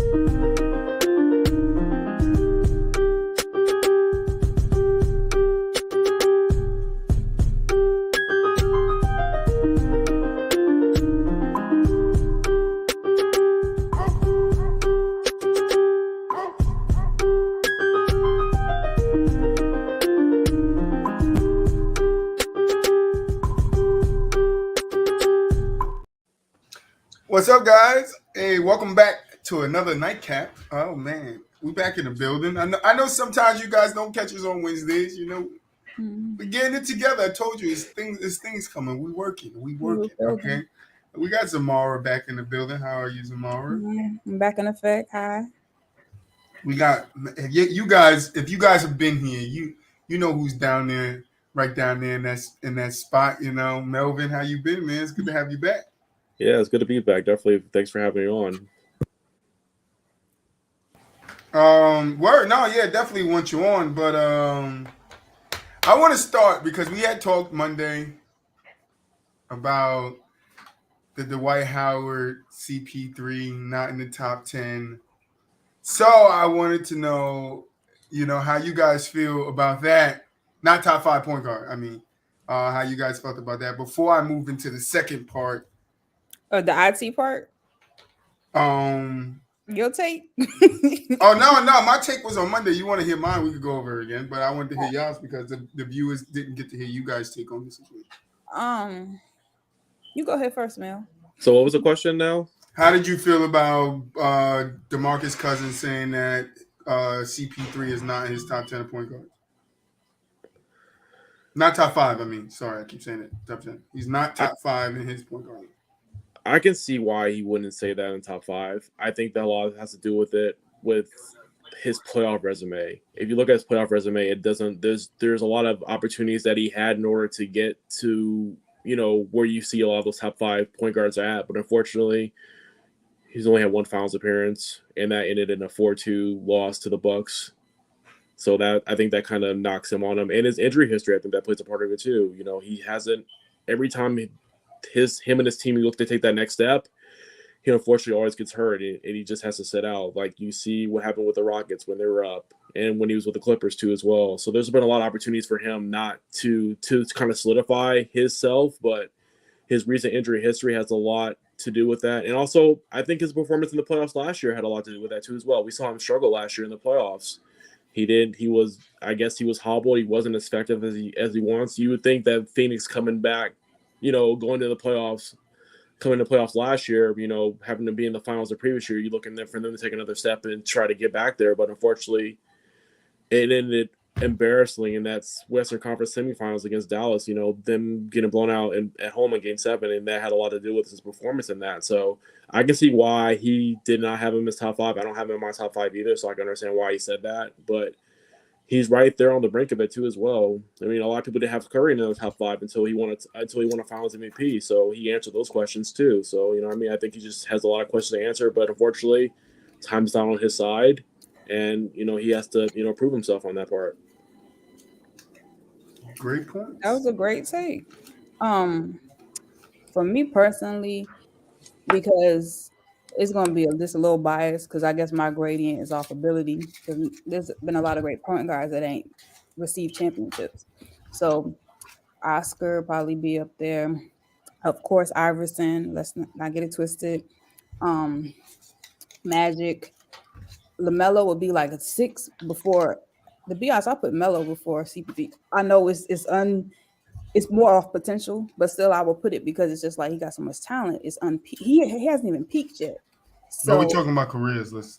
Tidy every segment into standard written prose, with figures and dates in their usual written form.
What's up, guys? Hey, welcome back to another nightcap. Oh man, we back in the building. I know sometimes you guys don't catch us on Wednesdays. We're getting it together. I told you, it's things coming. We working. Okay. We got Zamara back in the building. How are you, Zamara? I'm back in effect. Hi. We got you guys. If you guys have been here, you know who's down there, right down there in that spot. Melvin, how you been, man? It's good to have you back. Yeah, it's good to be back. Definitely. Thanks for having me on. Definitely want you on, but I want to start because we had talked Monday about the Dwight Howard CP3 not in the top 10. So I wanted to know, how you guys feel about that. Not top 5 point guard. I mean, how you guys felt about that before I move into the second part. The IT part? Your take? Oh, no. My take was on Monday. You want to hear mine, we could go over it again. But I wanted to hear y'all's because the viewers didn't get to hear you guys' take on this situation. You go ahead first, Mel. So what was the question now? How did you feel about DeMarcus Cousins saying that CP3 is not in his top 10 point guards? Not top 5, I mean. Sorry, I keep saying it. Top 10. He's not top 5 in his point guard. I can see why he wouldn't say that in top 5. I think that a lot has to do with his playoff resume. If you look at his playoff resume, it doesn't. There's a lot of opportunities that he had in order to get to where you see a lot of those top 5 point guards at. But unfortunately, he's only had one finals appearance, and that ended in a 4-2 loss to the Bucks. So that I think that kind of knocks him on him, and his injury history. I think that plays a part of it too. He hasn't every time. Him and his team look to take that next step, he unfortunately always gets hurt, and he just has to sit out. Like you see what happened with the Rockets when they were up, and when he was with the Clippers too as well. So there's been a lot of opportunities for him not to kind of solidify his self, but his recent injury history has a lot to do with that. And also, I think his performance in the playoffs last year had a lot to do with that too as well. We saw him struggle last year in the playoffs. He was hobbled. He wasn't as effective as he wants. You would think that Phoenix coming back, going to the playoffs, coming to playoffs last year, having to be in the finals the previous year, you're looking there for them to take another step and try to get back there. But unfortunately, it ended embarrassingly in that Western Conference semifinals against Dallas, them getting blown out at home in Game 7, and that had a lot to do with his performance in that. So I can see why he did not have him in his top 5. I don't have him in my top 5 either, so I can understand why he said that. But he's right there on the brink of it too as well. I mean, a lot of people didn't have Curry in the top 5 until he won a Finals MVP. So he answered those questions too. So I think he just has a lot of questions to answer. But unfortunately, time's not on his side, and he has to prove himself on that part. Great point. That was a great take. For me personally, because it's going to be just a little biased because I guess my gradient is off ability because there's been a lot of great point guards that ain't received championships. So Oscar probably be up there. Of course, Iverson. Let's not get it twisted. Magic. LaMelo would be like a 6 before. To be honest, I put Melo before CP3. I know it's more off potential, but still I will put it because it's just like he got so much talent. He hasn't even peaked yet. So we're talking about careers. Let's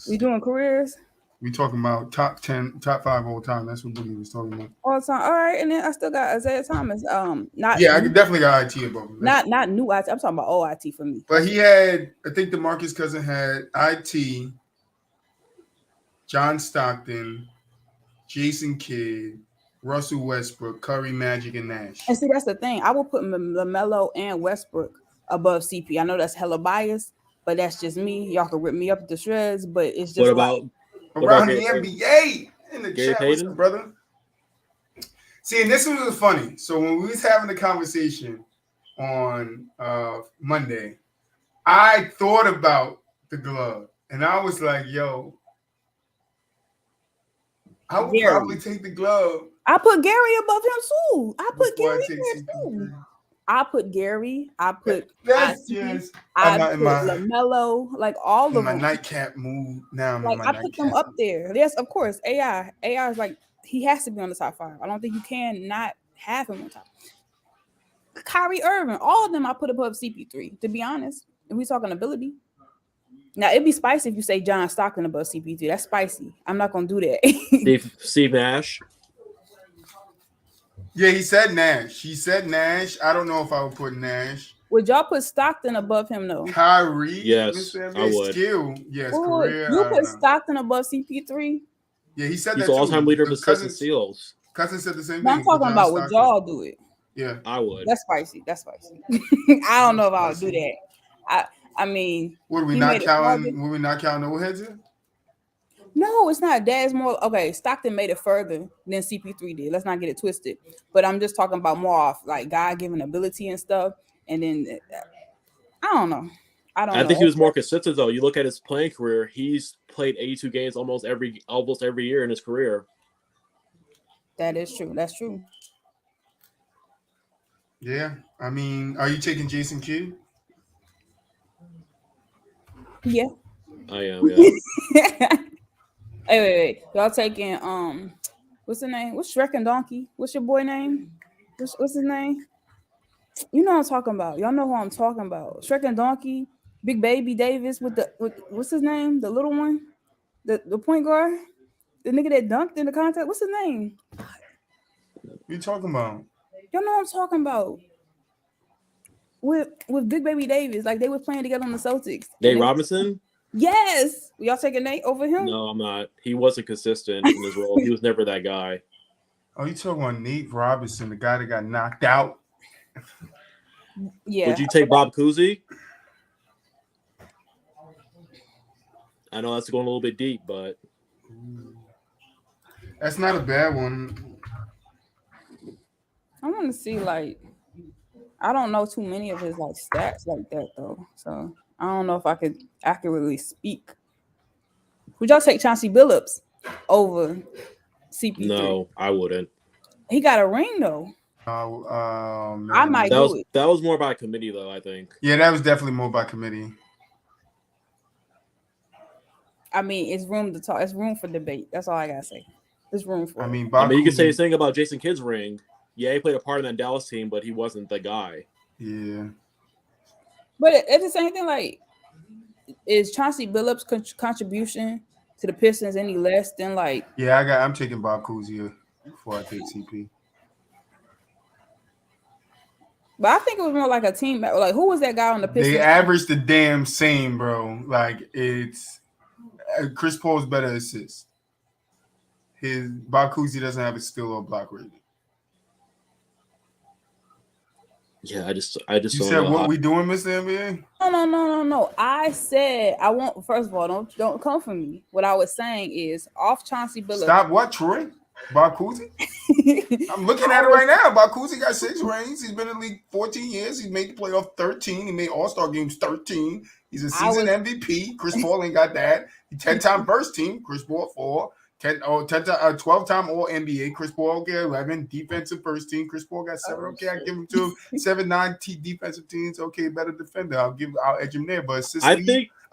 we doing careers? We talking about top 10, top 5 all time. That's what Boogie was talking about. All time. All right, and then I still got Isaiah Thomas. I definitely got IT above him. Not new IT. I'm talking about old IT for me. But he had, I think DeMarcus Cousins had IT, John Stockton, Jason Kidd, Russell Westbrook, Curry, Magic, and Nash. And see, that's the thing. I will put LaMelo and Westbrook above CP. I know that's hella biased, but that's just me. Y'all can rip me up to shreds, but it's just what about around the NBA in the Gary chat, what's up, brother? See, and this was funny. So when we was having the conversation on Monday, I thought about the glove. And I was like, yo, I would Gary. probably take the glove I put Gary above him too. I put before I Gary take there CP3. too. I put Gary. I put That's IC. just I I'm put in my LaMelo. Like all in of my them. nightcap mood. Now I'm in Like my I put them nightcap up mood. there. Yes, of course. AI is like he has to be on the top 5. I don't think you can not have him on top. Kyrie Irving, all of them I put above CP3. To be honest, if we talking ability. Now it'd be spicy if you say John Stockton above CP3. That's spicy. I'm not gonna do that. Steve Nash. Yeah, he said Nash. He said Nash. I don't know if I would put Nash. Would y'all put Stockton above him though? Kyrie, Yes, Mr. I NBA would. skill. Yes, Would career. you I don't put know. Stockton above CP3? Yeah, he said He's that the too. all-time leader of Because assists and steals. Cousins said the same No, I'm thing for talking John about would Stockton. y'all do it? Yeah. I would. That's spicy. That's spicy. I don't know if I would do Spicy. that. I mean, What are we he not made it further. counting? Were we not counting old heads here? No, it's not. That's more okay. Stockton made it further than CP3 did. Let's not get it twisted. But I'm just talking about more off like God given ability and stuff. And then I don't know. I don't I think know. he was more consistent though. You look at his playing career; he's played 82 games almost every year in his career. That is true. That's true. Yeah. I mean, are you taking Jason Kidd? Yeah. I am. Yeah. Wait. Y'all taking what's the name? What's Shrek and Donkey? What's your boy name? What's his name? You know what I'm talking about. Y'all know who I'm talking about. Shrek and Donkey, Big Baby Davis with what's his name? The little one? The point guard? The nigga that dunked in the contest. What's his name? What you talking about? Y'all know what I'm talking about. With Big Baby Davis. Like they were playing together on the Celtics. Nate Robinson? Yes. Y'all taking Nate over him? No, I'm not. He wasn't consistent in his role. He was never that guy. Oh, you talking about Nate Robinson, the guy that got knocked out? Yeah. Would you take Bob Cousy? I know that's going a little bit deep, but That's not a bad one. I want to see like I don't know too many of his like stats like that though. So I don't know if I could accurately speak. Would y'all take Chauncey Billups over CP3? no, I wouldn't. He got a ring though. Man. I might do it. That was more by committee though, I think. Yeah, that was definitely more by committee. I mean, it's room to talk. It's room for debate. That's all I gotta say. There's room for. I mean, you could say the thing about Jason Kidd's ring. Yeah, he played a part in that Dallas team, but he wasn't the guy. Yeah. But it's the same thing. Like, is Chauncey Billups' contribution to the Pistons any less than like? Yeah, I'm taking Bob Cousy before I take CP. But I think it was more like a team. Like, who was that guy on the Pistons? They averaged the damn same, bro. Like it's Chris Paul's better assist. His Bob Cousy doesn't have a steal or block rating. Yeah, I just You don't said know what we doing, Mr. NBA? No. I said I won't. First of all, don't come for me. What I was saying is off Chauncey Billups. Stop what, Troy? Bob Cousy? I'm looking at it right now. Bob Cousy got 6 rings. He's been in the league 14 years. He's made the playoff 13. He made All-Star games 13. He's a season MVP. Chris Paul ain't got that. He 10-time first team. Chris Paul 4. 12-time All-NBA. Chris Paul get 11. Defensive first team. Chris Paul got 7. Okay, I give him to 7-9 defensive teams. Okay, better defender. I'll edge him there. But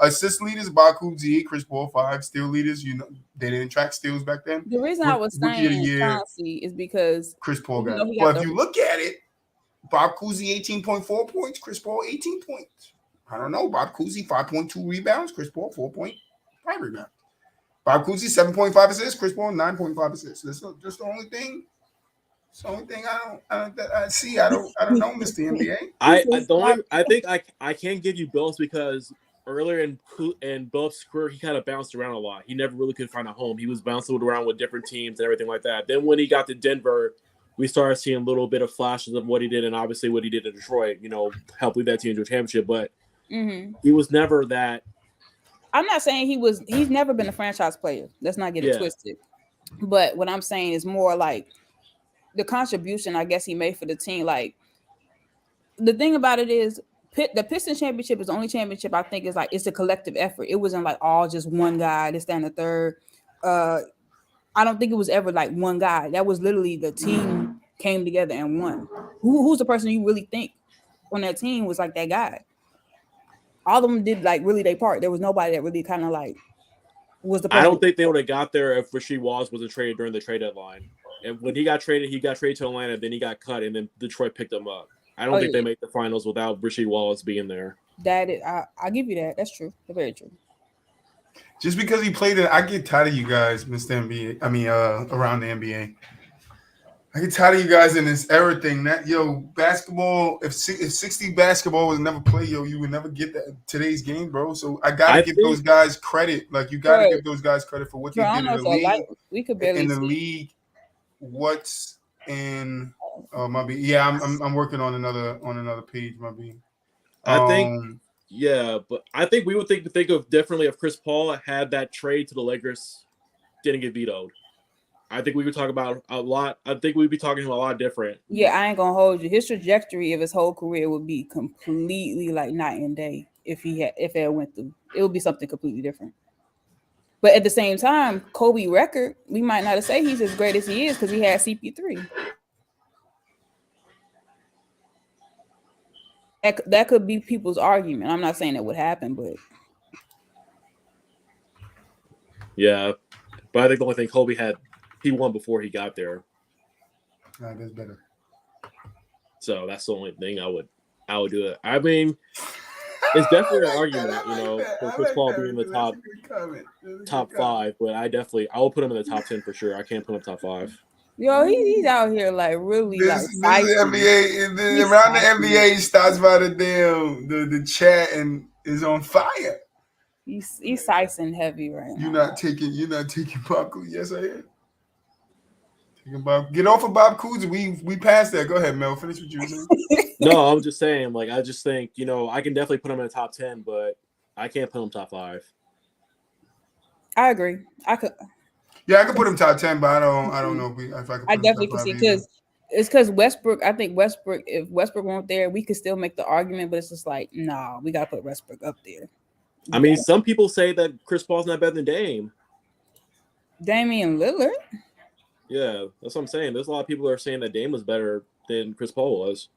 assist leaders, Bob Cousy, Chris Paul 5. Steal leaders, they didn't track steals back then. The reason I was saying Chauncey is because Chris Paul got it. But if you look at it, Bob Cousy 18.4 points, Chris Paul 18 points. I don't know. Bob Cousy 5.2 rebounds, Chris Paul 4.5 rebounds. Bob Cousy 7.5 assists, Chris Paul 9.5 assists. That's just the only thing. It's the only thing I see. I don't know, Mr. NBA. I think I can't give you Billups because earlier in Billups' career, he kind of bounced around a lot. He never really could find a home. He was bouncing around with different teams and everything like that. Then when he got to Denver, we started seeing a little bit of flashes of what he did, and obviously what he did in Detroit, helped lead that team to a championship. But he was never that. I'm not saying he's never been a franchise player. Let's not get it twisted. But what I'm saying is more like the contribution I guess he made for the team. Like, the thing about it is The Pistons championship is the only championship I think is like it's a collective effort. It wasn't like all just one guy, this, that, and the third. I don't think it was ever like one guy. That was literally the team came together and won. Who's the person you really think on that team was like that guy? All of them did like really their part. There was nobody that really kind of like was the person. I don't think they would have got there if Rasheed Wallace wasn't traded during the trade deadline. And when he got traded to Atlanta, then he got cut, and then Detroit picked him up. I don't think they make the finals without Rasheed Wallace being there. I'll give you that. That's true. That's very true. Just because he played it, I get tired of you guys, Mr. NBA. I mean, around the NBA. I get tired of you guys in this era thing. That basketball. If 60 basketball was never played, you would never get that today's game, bro. So I gotta give those guys credit. Like you gotta give those guys credit for what they did in the league. We could barely in the league. What's in? My B. Yeah, I'm working on another page. My B. I think. Yeah, but I think we would think of differently if Chris Paul had that trade to the Lakers didn't get vetoed. I think we would talk about a lot. I think we'd be talking a lot different. Yeah, I ain't gonna hold you. His trajectory of his whole career would be completely like night and day if it went through. It would be something completely different. But at the same time, Kobe record, we might not say he's as great as he is because he had CP3. That could be people's argument. I'm not saying it would happen, but yeah. But I think the only thing Kobe had, he won before he got there. That's better. So that's the only thing I would do it. I mean, it's definitely an argument, for Chris Paul being in the top 5, but I will put him in the top 10 for sure. I can't put him top 5. Yo, he's out here like really this NBA around the NBA starts by the damn the chat and is on fire. He's sicing heavy right now. You're not taking Bob Cousy. Yes, I am. Taking Bob. Get off of Bob Cousy. We passed that. Go ahead, Mel. Finish what you were saying. No, I'm just saying. Like, I just think I can definitely put him in the top 10, but I can't put him top 5. I agree. I could. Yeah, I could put him top 10, but I don't know if I could. I definitely could see because Westbrook. I think Westbrook. If Westbrook weren't there, we could still make the argument, but it's just like, nah, we gotta put Westbrook up there. I mean, some people say that Chris Paul's not better than Dame. Damian Lillard. Yeah, that's what I'm saying. There's a lot of people that are saying that Dame was better than Chris Paul was.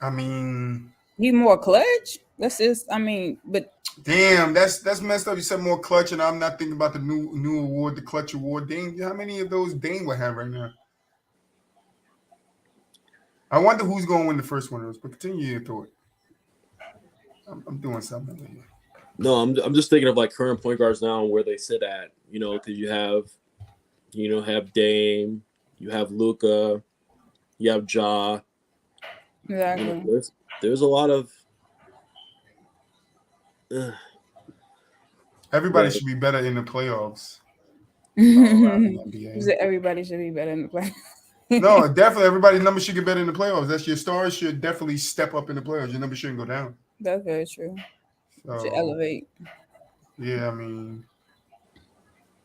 I mean, he's more clutch. But damn, that's messed up. You said more clutch, and I'm not thinking about the new award, the clutch award. Dame, how many of those Dame would have right now? I wonder who's going to win the first one of those. But continue your thought. I'm doing something here. No, I'm just thinking of like current point guards now and where they sit at. Because you have Dame, you have Luka, you have Ja. Exactly. There's a lot of. Everybody should be better in the playoffs. Everybody should be better in the playoffs. No, definitely everybody's number should get better in the playoffs. That's your stars should definitely step up in the playoffs. Your number shouldn't go down. That's very true. Should elevate. Yeah, I mean,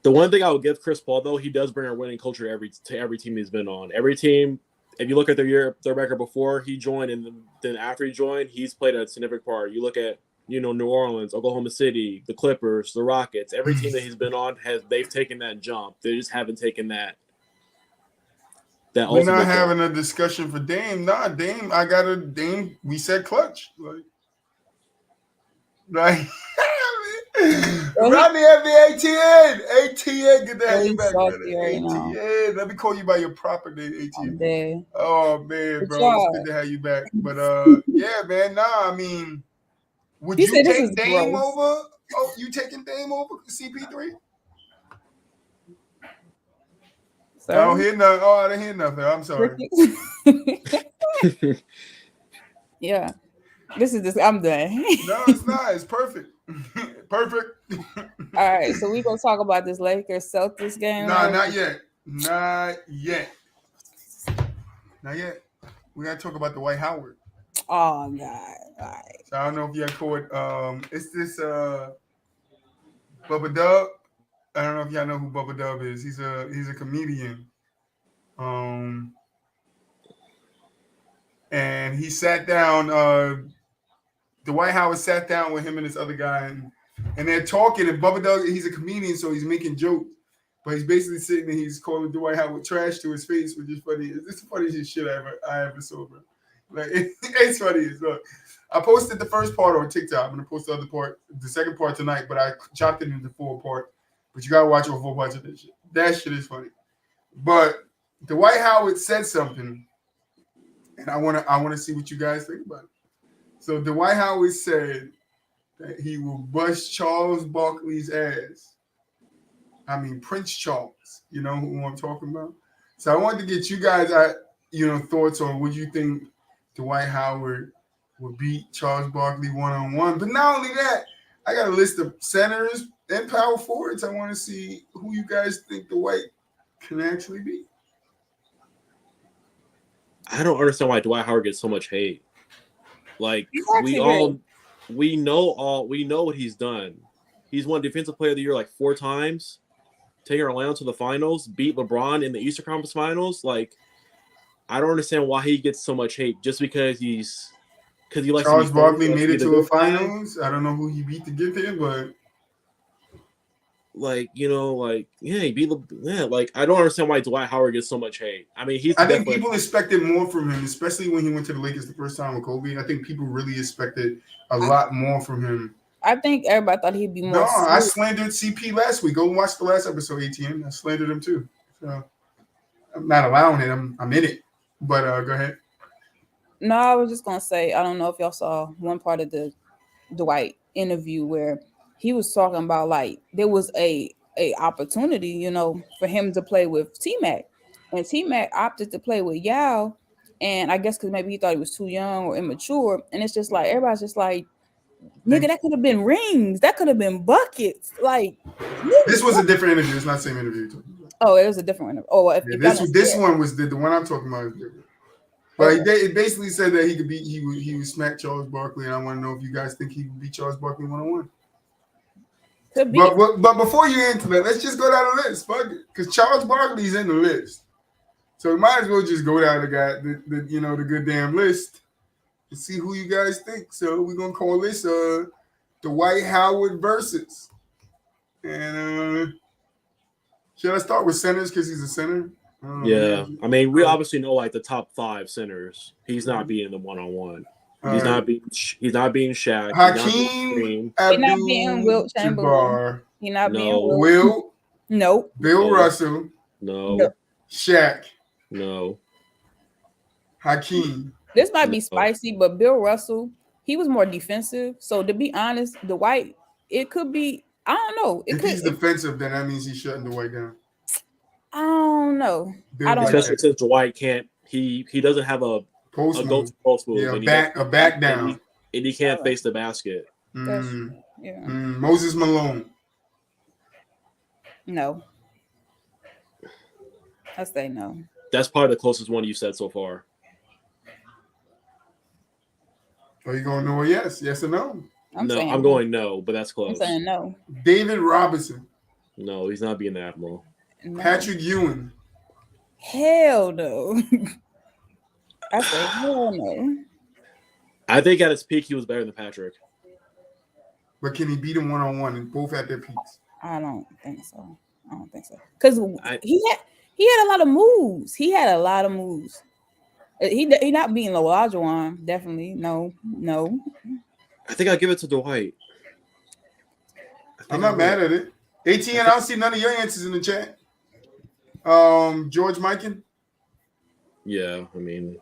the one thing I would give Chris Paul though, he does bring a winning culture to every team he's been on. Every team, if you look at their record before he joined and then after he joined, he's played a significant part. You look at New Orleans, Oklahoma City, the Clippers, the Rockets. Every team that he's been on they've taken that jump. They just haven't taken that. We're not having a discussion for Dame. Nah, Dame. I got a Dame. We said clutch. Like Rodney NBA ATN, get that you back, ATN. Let me call you by your proper name, ATN. Oh man, bro, it's good to have you back. But yeah, man. Nah, I mean, would you take Dame over? Oh, you taking Dame over CP3? Sorry? I don't hear nothing. Oh, I didn't hear nothing. I'm sorry. Yeah. I'm done. No, it's not. It's perfect. Perfect. All right, so we're going to talk about this Lakers Celtics game. Nah, not yet. Not yet. We got to talk about the Dwight Howard. Oh, God. All right. So I don't know if you had caught. It's this Bubba Dub. I don't know if y'all know who Bubba Dub is. He's a comedian. and he sat down. Dwight Howard sat down with him and this other guy, and they're talking. And Bubba Doug, he's a comedian, so he's making jokes, but he's basically sitting and he's calling Dwight Howard trash to his face, which is funny. It's the funniest shit I ever saw, bro. Like it's funny as well. I posted the first part on TikTok. I'm gonna post the second part tonight, but I chopped it into 4 parts. But you gotta watch all 4 parts of this shit. That shit is funny. But Dwight Howard said something, and I wanna see what you guys think about it. So Dwight Howard said that he will bust Charles Barkley's ass. I mean Prince Charles. You know who I'm talking about? So I wanted to get you guys thoughts on what you think Dwight Howard would beat Charles Barkley one-on-one. But not only that, I got a list of centers and power forwards. I want to see who you guys think Dwight can actually beat. I don't understand why Dwight Howard gets so much hate. Like we know what he's done. He's won Defensive Player of the Year like 4 times, taking Orlando to the finals, beat LeBron in the Eastern Conference Finals. Like, I don't understand why he gets so much hate just because he likes Charles to be Barkley made it to the guy. finals. I don't know who he beat to get there, but he beat like I don't understand why Dwight Howard gets so much hate. I mean, I think people expected more from him, especially when he went to the Lakers the first time with Kobe. I think people really expected a lot more from him. I think everybody thought he'd be more. No, I slandered CP last week. Go watch the last episode, ATM. I slandered him too. So I'm not allowing it. I'm in it. But go ahead. No, I was just gonna say I don't know if y'all saw one part of the Dwight interview where he was talking about like there was a opportunity, for him to play with T-Mac, and T-Mac opted to play with Yao, and I guess because maybe he thought he was too young or immature, and it's just like everybody's just like, nigga, that could have been rings, that could have been buckets, like. This was a different interview. It's not the same interview. Oh, it was a different one. Oh, if this one was the one I'm talking about is different. But it basically said that he would smack Charles Barkley, and I want to know if you guys think he would beat Charles Barkley one-on-one. Could be. But before you into that, let's just go down the list, fuck it, because Charles Barkley's in the list, so we might as well just go down the good damn list and see who you guys think. So we're gonna call this Dwight Howard versus, and should I start with centers because he's a center? Yeah, I mean, we obviously know like the top 5 centers. He's not beating the one-on-one. He's not beating Shaq. Hakeem He's not being Wilt Chamberlain. He's not being Wilt. Nope. Bill Russell. No. Shaq. No. Hakeem. This might be spicy, but Bill Russell, he was more defensive. So to be honest, Dwight, it could be. I don't know. If he's defensive, then that means he's shutting Dwight down. I don't know. Especially since Dwight can't. He doesn't have a go-to post move. Yeah, a back down. And he can't face the basket. Moses Malone. No. I say no. That's probably the closest one you said so far. Are you going no or yes? Yes or no? I'm going no, but that's close. I'm saying no. David Robinson. No, he's not being the Admiral. No. Patrick Ewing. Hell no. I say hell no. I think at his peak he was better than Patrick. But can he beat him one-on-one and both at their peaks? I don't think so. Because he had a lot of moves. He not beating Olajuwon. Definitely no. I think I'll give it to Dwight. I'm not mad at it. ATN, I don't see none of your answers in the chat. George Mikan? Yeah, I mean.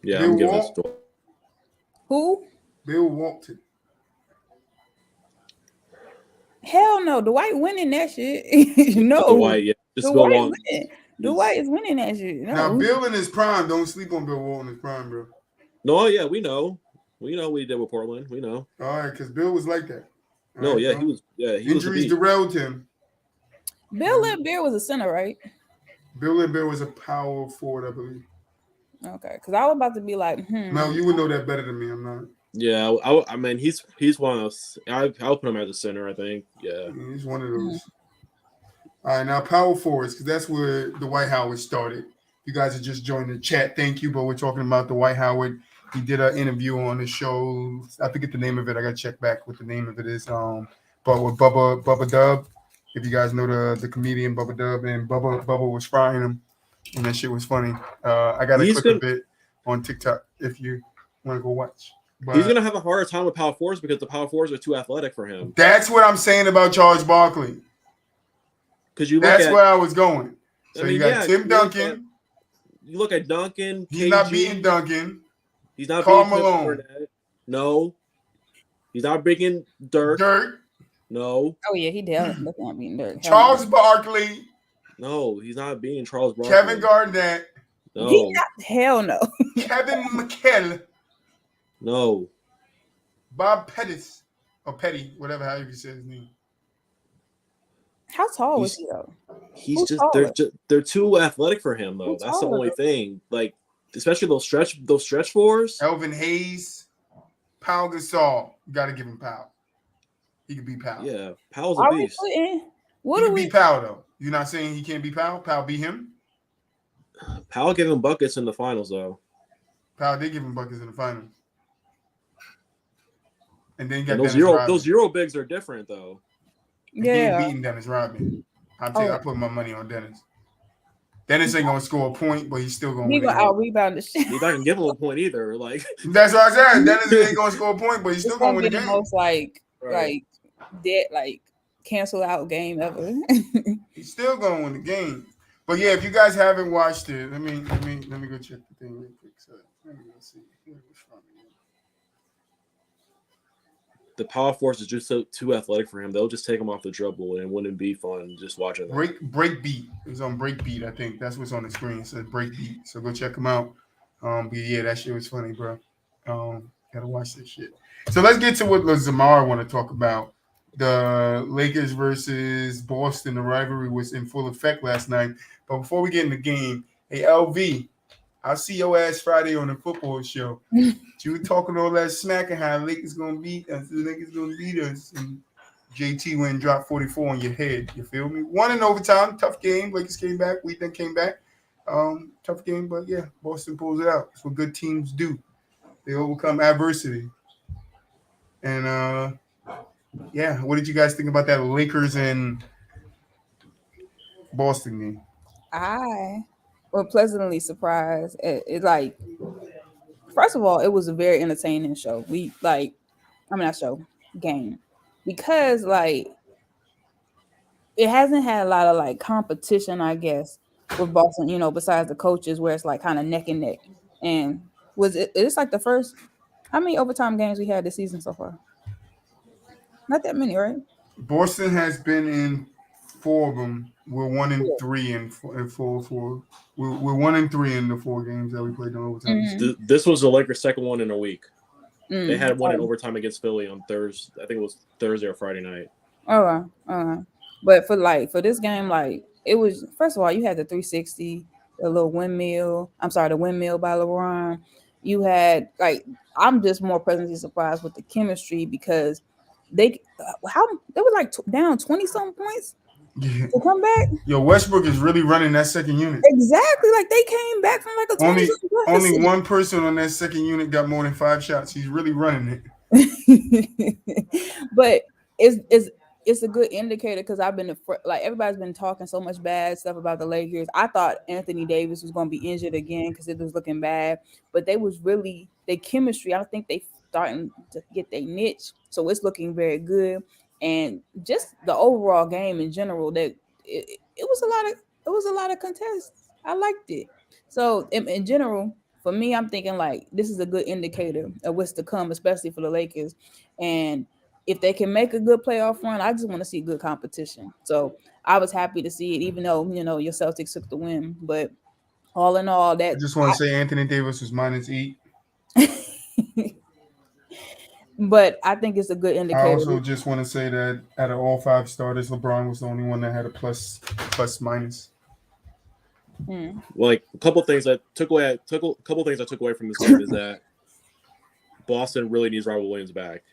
Yeah, I'm giving it to Dwight. Who? Bill Walton. Hell no. Dwight winning that shit. No. Dwight, yeah. Dwight is winning that shit. No. Now, Bill in his prime, don't sleep on Bill Walton in his prime, bro. No, yeah, we know. We know what he did with Portland. We know. All right, because Bill was like that. He was. Yeah, injuries derailed him. Bill Laimbeer was a center, right? Bill Laimbeer was a power forward, I believe. Okay, because I was about to be like, No, you would know that better than me. I'm not. Yeah, I mean, he's one of us. I'll put him as a center, I think. Yeah. He's one of those. All right, now power forwards, because that's where Dwight Howard started. you guys are just joining the chat, thank you. But we're talking about the Dwight Howard. He did an interview on the show. I forget the name of it. I got to check back what the name of it is. But with Bubba Dub, if you guys know the comedian Bubba Dub, and Bubba was frying him, and that shit was funny. I got a clip of it on TikTok if you want to go watch. But he's gonna have a harder time with power forwards because the power forwards are too athletic for him. That's what I'm saying about Charles Barkley. Because that's where I was going. So you got Tim Duncan. You look at Duncan. He's KG, not beating Duncan. He's not Karl beating Malone. No. He's not beating Dirk. No. Oh yeah, he definitely not beating Dirk. Charles Barkley. No, he's not beating Charles Barkley. Kevin Garnett. No. Hell no. Kevin McHale. No. Bob Pettis. Or Petty, whatever, however you say his name. How tall was he though? He's they're too athletic for him though. That's the only thing. Like, especially those stretch fours. Elvin Hayes, Pau Gasol. You gotta give him Pau. He can beat Pau. Yeah, Pau's a beast. He can beat Pau though. You're not saying he can't beat Pau? Pau beat him? Pau gave him buckets in the finals though. Pau did give him buckets in the finals. And then you got those Euro bigs are different though. Yeah, he beating Dennis Rodman. I put my money on Dennis. Dennis ain't gonna score a point, but he's still gonna. He gonna out rebound the shit. He's not gonna give him a point either. Like that's what I said. Dennis ain't gonna score a point, but he's still gonna win the game. Most cancel out game ever. He's still gonna win the game. But yeah, if you guys haven't watched it, let me go check the thing real quick. So let me go see. The power force is just so too athletic for him. They'll just take him off the dribble and wouldn't be fun just watching that. Break beat. It was on break beat, I think. That's what's on the screen. It says break beat. So go check him out. But yeah, that shit was funny, bro. Gotta watch this shit. So let's get to what Zamar want to talk about. The Lakers versus Boston. The rivalry was in full effect last night. But before we get in the game, hey LV, I'll see your ass Friday on the football show. You were talking all that smack and how Lakers gonna beat us. The Lakers gonna beat us. And JT went and dropped 44 on your head. You feel me? Won in overtime. Tough game. Lakers came back. We then came back. Tough game, but yeah, Boston pulls it out. That's what good teams do. They overcome adversity. And yeah, what did you guys think about that Lakers and Boston game? I was pleasantly surprised. It like, first of all, it was a very entertaining show. Game, because like it hasn't had a lot of like competition, I guess, with Boston. You know, besides the coaches, where it's like kind of neck and neck. And it's like the first. How many overtime games we had this season so far? Not that many, right? Boston has been in 4 of them. We're 1-3 in 4. We're 1-3 in the 4 games that we played in overtime. Mm-hmm. This was the Lakers' second one in a week. They had one in overtime against Philly on Thursday. I think it was Thursday or Friday night. But for this game, like it was. First of all, you had the 360, the windmill by LeBron. You had I'm just more pleasantly surprised with the chemistry because they were like down 20-something points to come back. Yo, Westbrook is really running that second unit. Exactly, like they came back from like a 20. Only one person on that second unit got more than 5 shots. He's really running it. But it's a good indicator because I've been everybody's been talking so much bad stuff about the Lakers. I thought Anthony Davis was going to be injured again because it was looking bad, but they was really their chemistry. I think they starting to get their niche, so it's looking very good. And just the overall game in general, that it was a lot of contests. I liked it. So in general, for me, I'm thinking like this is a good indicator of what's to come, especially for the Lakers. And if they can make a good playoff run, I just want to see good competition. So I was happy to see it, even though your Celtics took the win. But all in all, I just want to say Anthony Davis was -8. But I think it's a good indicator. I also just want to say that out of all 5 starters, LeBron was the only one that had a plus minus. Like a couple things I took away from this game is that Boston really needs Robert Williams back,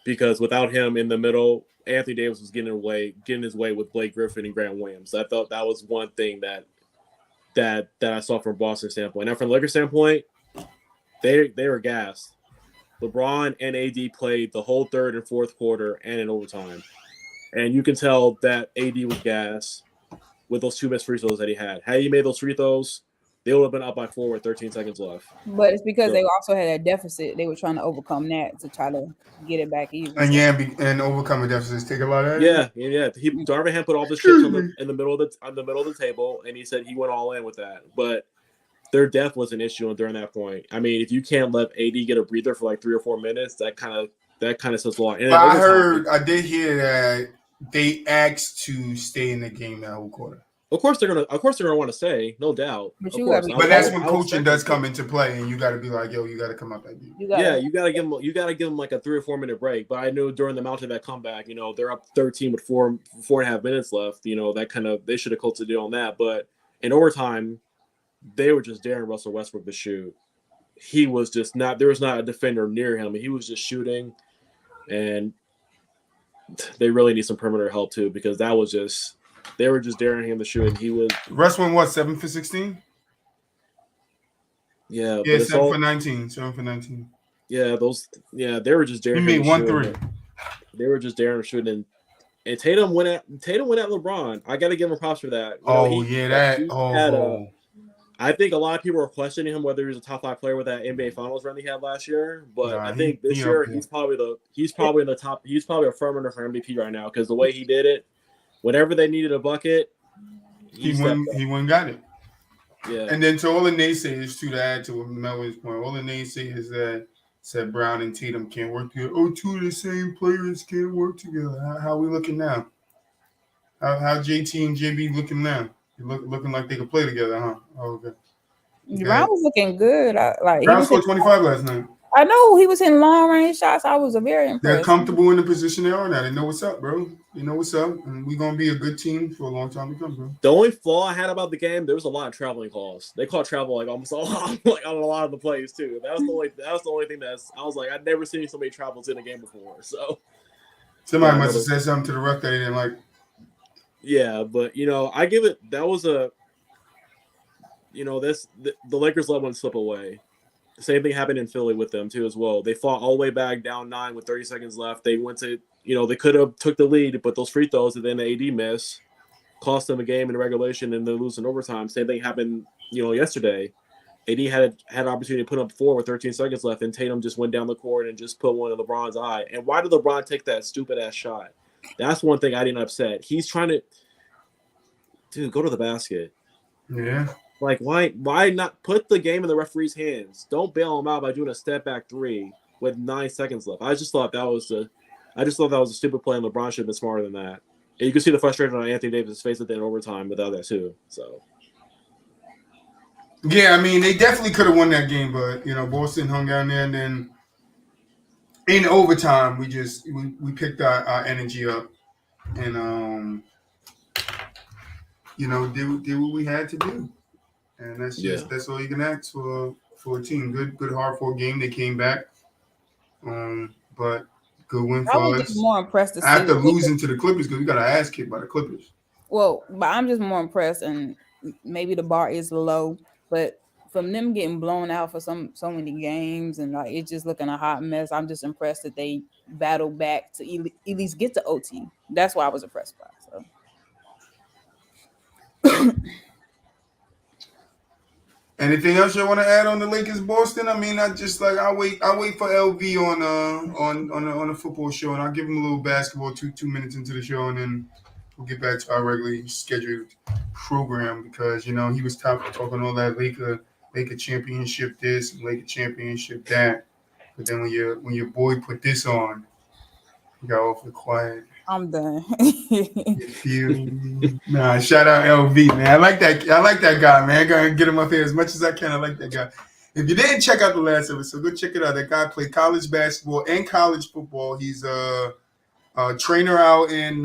because without him in the middle, Anthony Davis was getting his way with Blake Griffin and Grant Williams. I thought that was one thing that that I saw from Boston standpoint. Now, from the Lakers standpoint, they were gassed. LeBron and AD played the whole third and fourth quarter and in overtime, and you can tell that AD was gassed with those 2 missed free throws that he had. Had he made those free throws, they would have been up by 4 with 13 seconds left. But it's because they also had a deficit. They were trying to overcome that to try to get it back even. And and overcoming deficits take a lot of that. Yeah. Darvin Ham put all the chips in the middle of the table, and he said he went all in with that. But their depth was an issue during that point. I mean, if you can't let AD get a breather for like 3 or 4 minutes, that kind of says a lot. And I did hear that they asked to stay in the game that whole quarter. Of course they're gonna want to stay, no doubt. But that's when coaching does come into play, and you got to be like, yo, you got to come out that game. You got to give them like a 3 or 4 minute break. But I knew during the amount of that comeback, they're up 13 with 4.5 minutes left. They should have closed the deal on that. But in overtime, they were just daring Russell Westbrook to shoot. He was just not. There was not a defender near him. He was just shooting, and they really need some perimeter help too, because that was just. They were just daring him to shoot, and he was. Russ went what, 7 for 16? Yeah, 7 for 19. 7 for 19. Yeah, they were just daring. He made 1 3. They were just daring him shooting, and Tatum went at LeBron. I got to give him props for that. I think a lot of people were questioning him whether he was a top 5 player with that NBA Finals run he had last year, but I think this year he's probably in the top. He's probably a front runner for MVP right now because the way he did it. Whenever they needed a bucket, he went and got it. Yeah. And then to all the naysayers, to add to Melvin's point, all the naysayers that said Brown and Tatum can't work together. Oh, 2 of the same players can't work together. How are we looking now? How JT and JB looking now? Looking like they could play together, huh? Oh, okay. Brown was looking good. Brown scored 25 last night. I know he was in long range shots. I was very impressed. They're comfortable in the position they are now. They know what's up, bro. They know what's up, and we're gonna be a good team for a long time to come, bro. The only flaw I had about the game, there was a lot of traveling calls. They called travel like almost all on a lot of the plays too. That was the only thing I was like, I'd never seen so many travels in a game before. So somebody must have said something to the ref that they didn't like. Yeah, but I give it. That was a. The Lakers let one slip away. The same thing happened in Philly with them too as well. They fought all the way back down 9 with 30 seconds left. They went to, they could have took the lead, but those free throws that then the AD miss cost them a game in regulation and then lose in overtime. Same thing happened, yesterday. AD had an opportunity to put up 4 with 13 seconds left, and Tatum just went down the court and just put one in LeBron's eye. And why did LeBron take that stupid ass shot? That's one thing I didn't upset. He's trying to, go to the basket. Yeah. Like, why not put the game in the referee's hands? Don't bail him out by doing a step back 3 with 9 seconds left. I just thought that was a stupid play, and LeBron should have been smarter than that. And you can see the frustration on Anthony Davis' face at the end of overtime without that too. So, yeah, I mean, they definitely could have won that game, but Boston hung down there, and then in overtime, we picked our energy up, and did what we had to do. And that's all you can ask for a team. Good hard fought game. They came back. But good win for us. I was just more impressed after losing to the Clippers because we got our ass kicked by the Clippers. Well, but I'm just more impressed, and maybe the bar is low, but from them getting blown out for so many games and like it's just looking a hot mess, I'm just impressed that they battled back to at least get to OT. That's why I was impressed by. So. Anything else you want to add on the Lakers Boston? I mean, I wait for LV on the football show, and I'll give him a little basketball 2 minutes into the show, and then we'll get back to our regularly scheduled program because he was talking all that Laker championship this, Laker championship that, but then when your boy put this on, he got awfully quiet. I'm done. Nah, shout out LV, man. I like that guy, man. I'm gonna get him up here as much as I can. I like that guy. If you didn't check out the last episode, go check it out. That guy played college basketball and college football. He's a trainer out in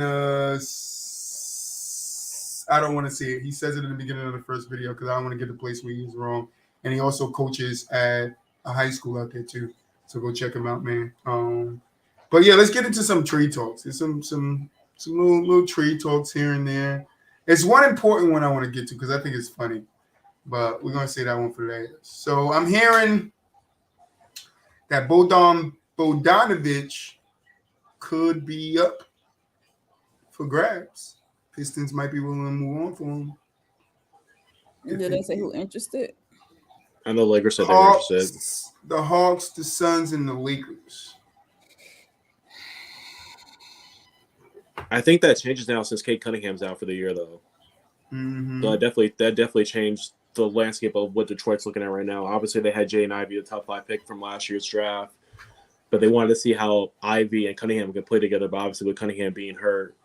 I don't want to say it. He says it in the beginning of the first video because I don't want to get the place where he's wrong. And he also coaches at a high school out there too. So go check him out, man. But yeah, let's get into some trade talks. There's some little trade talks here and there. It's one important one I want to get to because I think it's funny. but we're gonna say that one for later. So I'm hearing that Bogdanovich could be up for grabs. Pistons might be willing to move on for him. Did they say who interested? I know Lakers said they were interested. The Hawks, the Suns, and the Lakers. I think that changes now since Kate Cunningham's out for the year, though. Mm-hmm. So that definitely changed the landscape of what Detroit's looking at right now. Obviously, they had Jaden Ivey, the top 5 pick from last year's draft, but they wanted to see how Ivey and Cunningham could play together. But obviously, with Cunningham being hurt,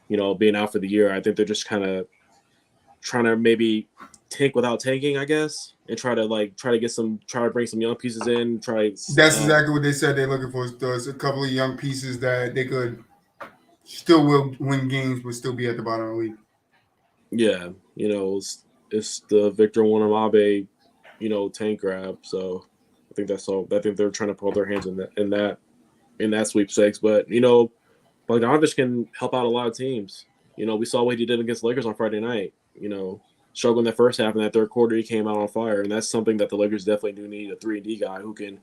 being out for the year, I think they're just kind of trying to maybe tank without tanking, I guess, and try to bring some young pieces in. That's exactly what they said they're looking for. There's a couple of young pieces that they could still will win games, but still be at the bottom of the league. Yeah, it's the Victor Wembanyama, tank grab. So I think that's all. I think they're trying to pull their hands in that sweepstakes. But Bogdanovich can help out a lot of teams. We saw what he did against Lakers on Friday night. Struggling that first half, and that third quarter he came out on fire, and that's something that the Lakers definitely do need, a 3-and-D guy who can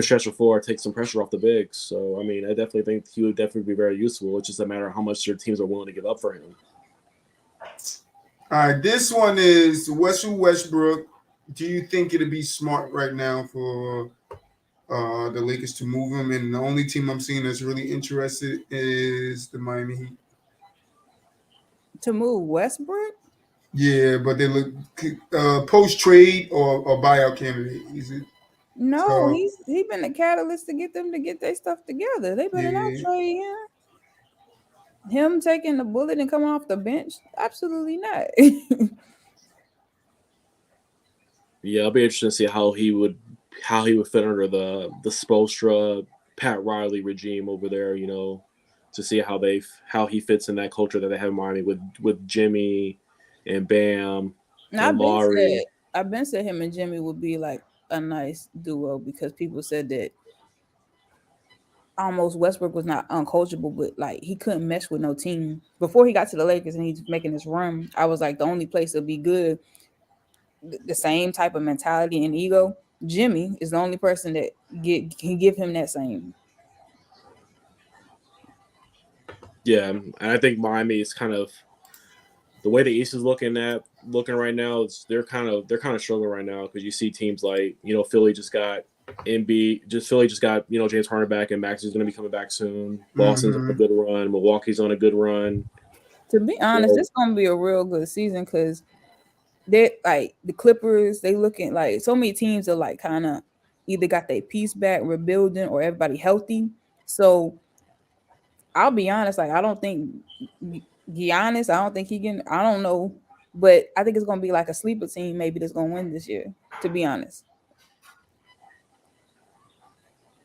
stretch the floor, take some pressure off the bigs. So I definitely think he would definitely be very useful. It's just a matter of how much their teams are willing to give up for him. All right, this one is Russell Westbrook. Do you think it'd be smart right now for the Lakers to move him? And the only team I'm seeing that's really interested is the Miami Heat. To move Westbrook? Yeah, but they look post trade or buyout candidate. Is it? No, he's been the catalyst to get them to get their stuff together. They better not trade him. Him taking the bullet and coming off the bench? Absolutely not. Yeah, I'll be interested to see how he would fit under the Spoelstra, Pat Riley regime over there. To see how he fits in that culture that they have in Miami with Jimmy and Bam and Laurie. I've been said him and Jimmy would be like a nice duo because people said that almost Westbrook was not uncoachable, but like he couldn't mesh with no team. Before he got to the Lakers and he's making this run, I was like the only place that'd be good, the same type of mentality and ego. Jimmy is the only person that can give him that same. Yeah, and I think Miami is kind of the way the East is looking right now. They're kind of struggling right now because you see teams like Philly just got Philly just got James Harden back, and Max is going to be coming back soon. Boston's on a good run. Milwaukee's on a good run. To be honest, it's going to be a real good season because they like the Clippers. They looking like so many teams are like kind of either got their piece back, rebuilding, or everybody healthy. So I'll be honest, like I don't think Giannis. I don't think he can. I don't know, but I think it's going to be like a sleeper team. Maybe that's going to win this year. To be honest.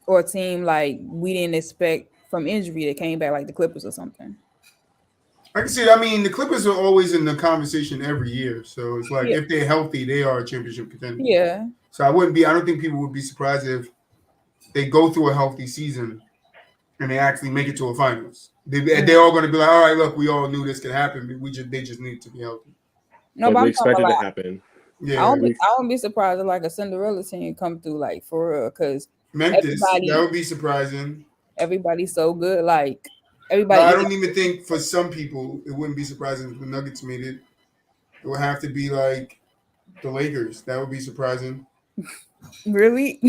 Or a team like we didn't expect from injury that came back like the Clippers or something. I can see it. The Clippers are always in the conversation every year. So it's like if they're healthy, they are a championship contender. Yeah. So I don't think people would be surprised if they go through a healthy season and they actually make it to a finals. They're all going to be like, all right, look, we all knew this could happen. They just need to be healthy. No, but we expect it to happen. Yeah. I won't be surprised if like a Cinderella team come through like for real because Memphis, that would be surprising. Everybody's so good. Like everybody. No, I don't even think for some people it wouldn't be surprising if the Nuggets made it. It would have to be like the Lakers. That would be surprising. Really?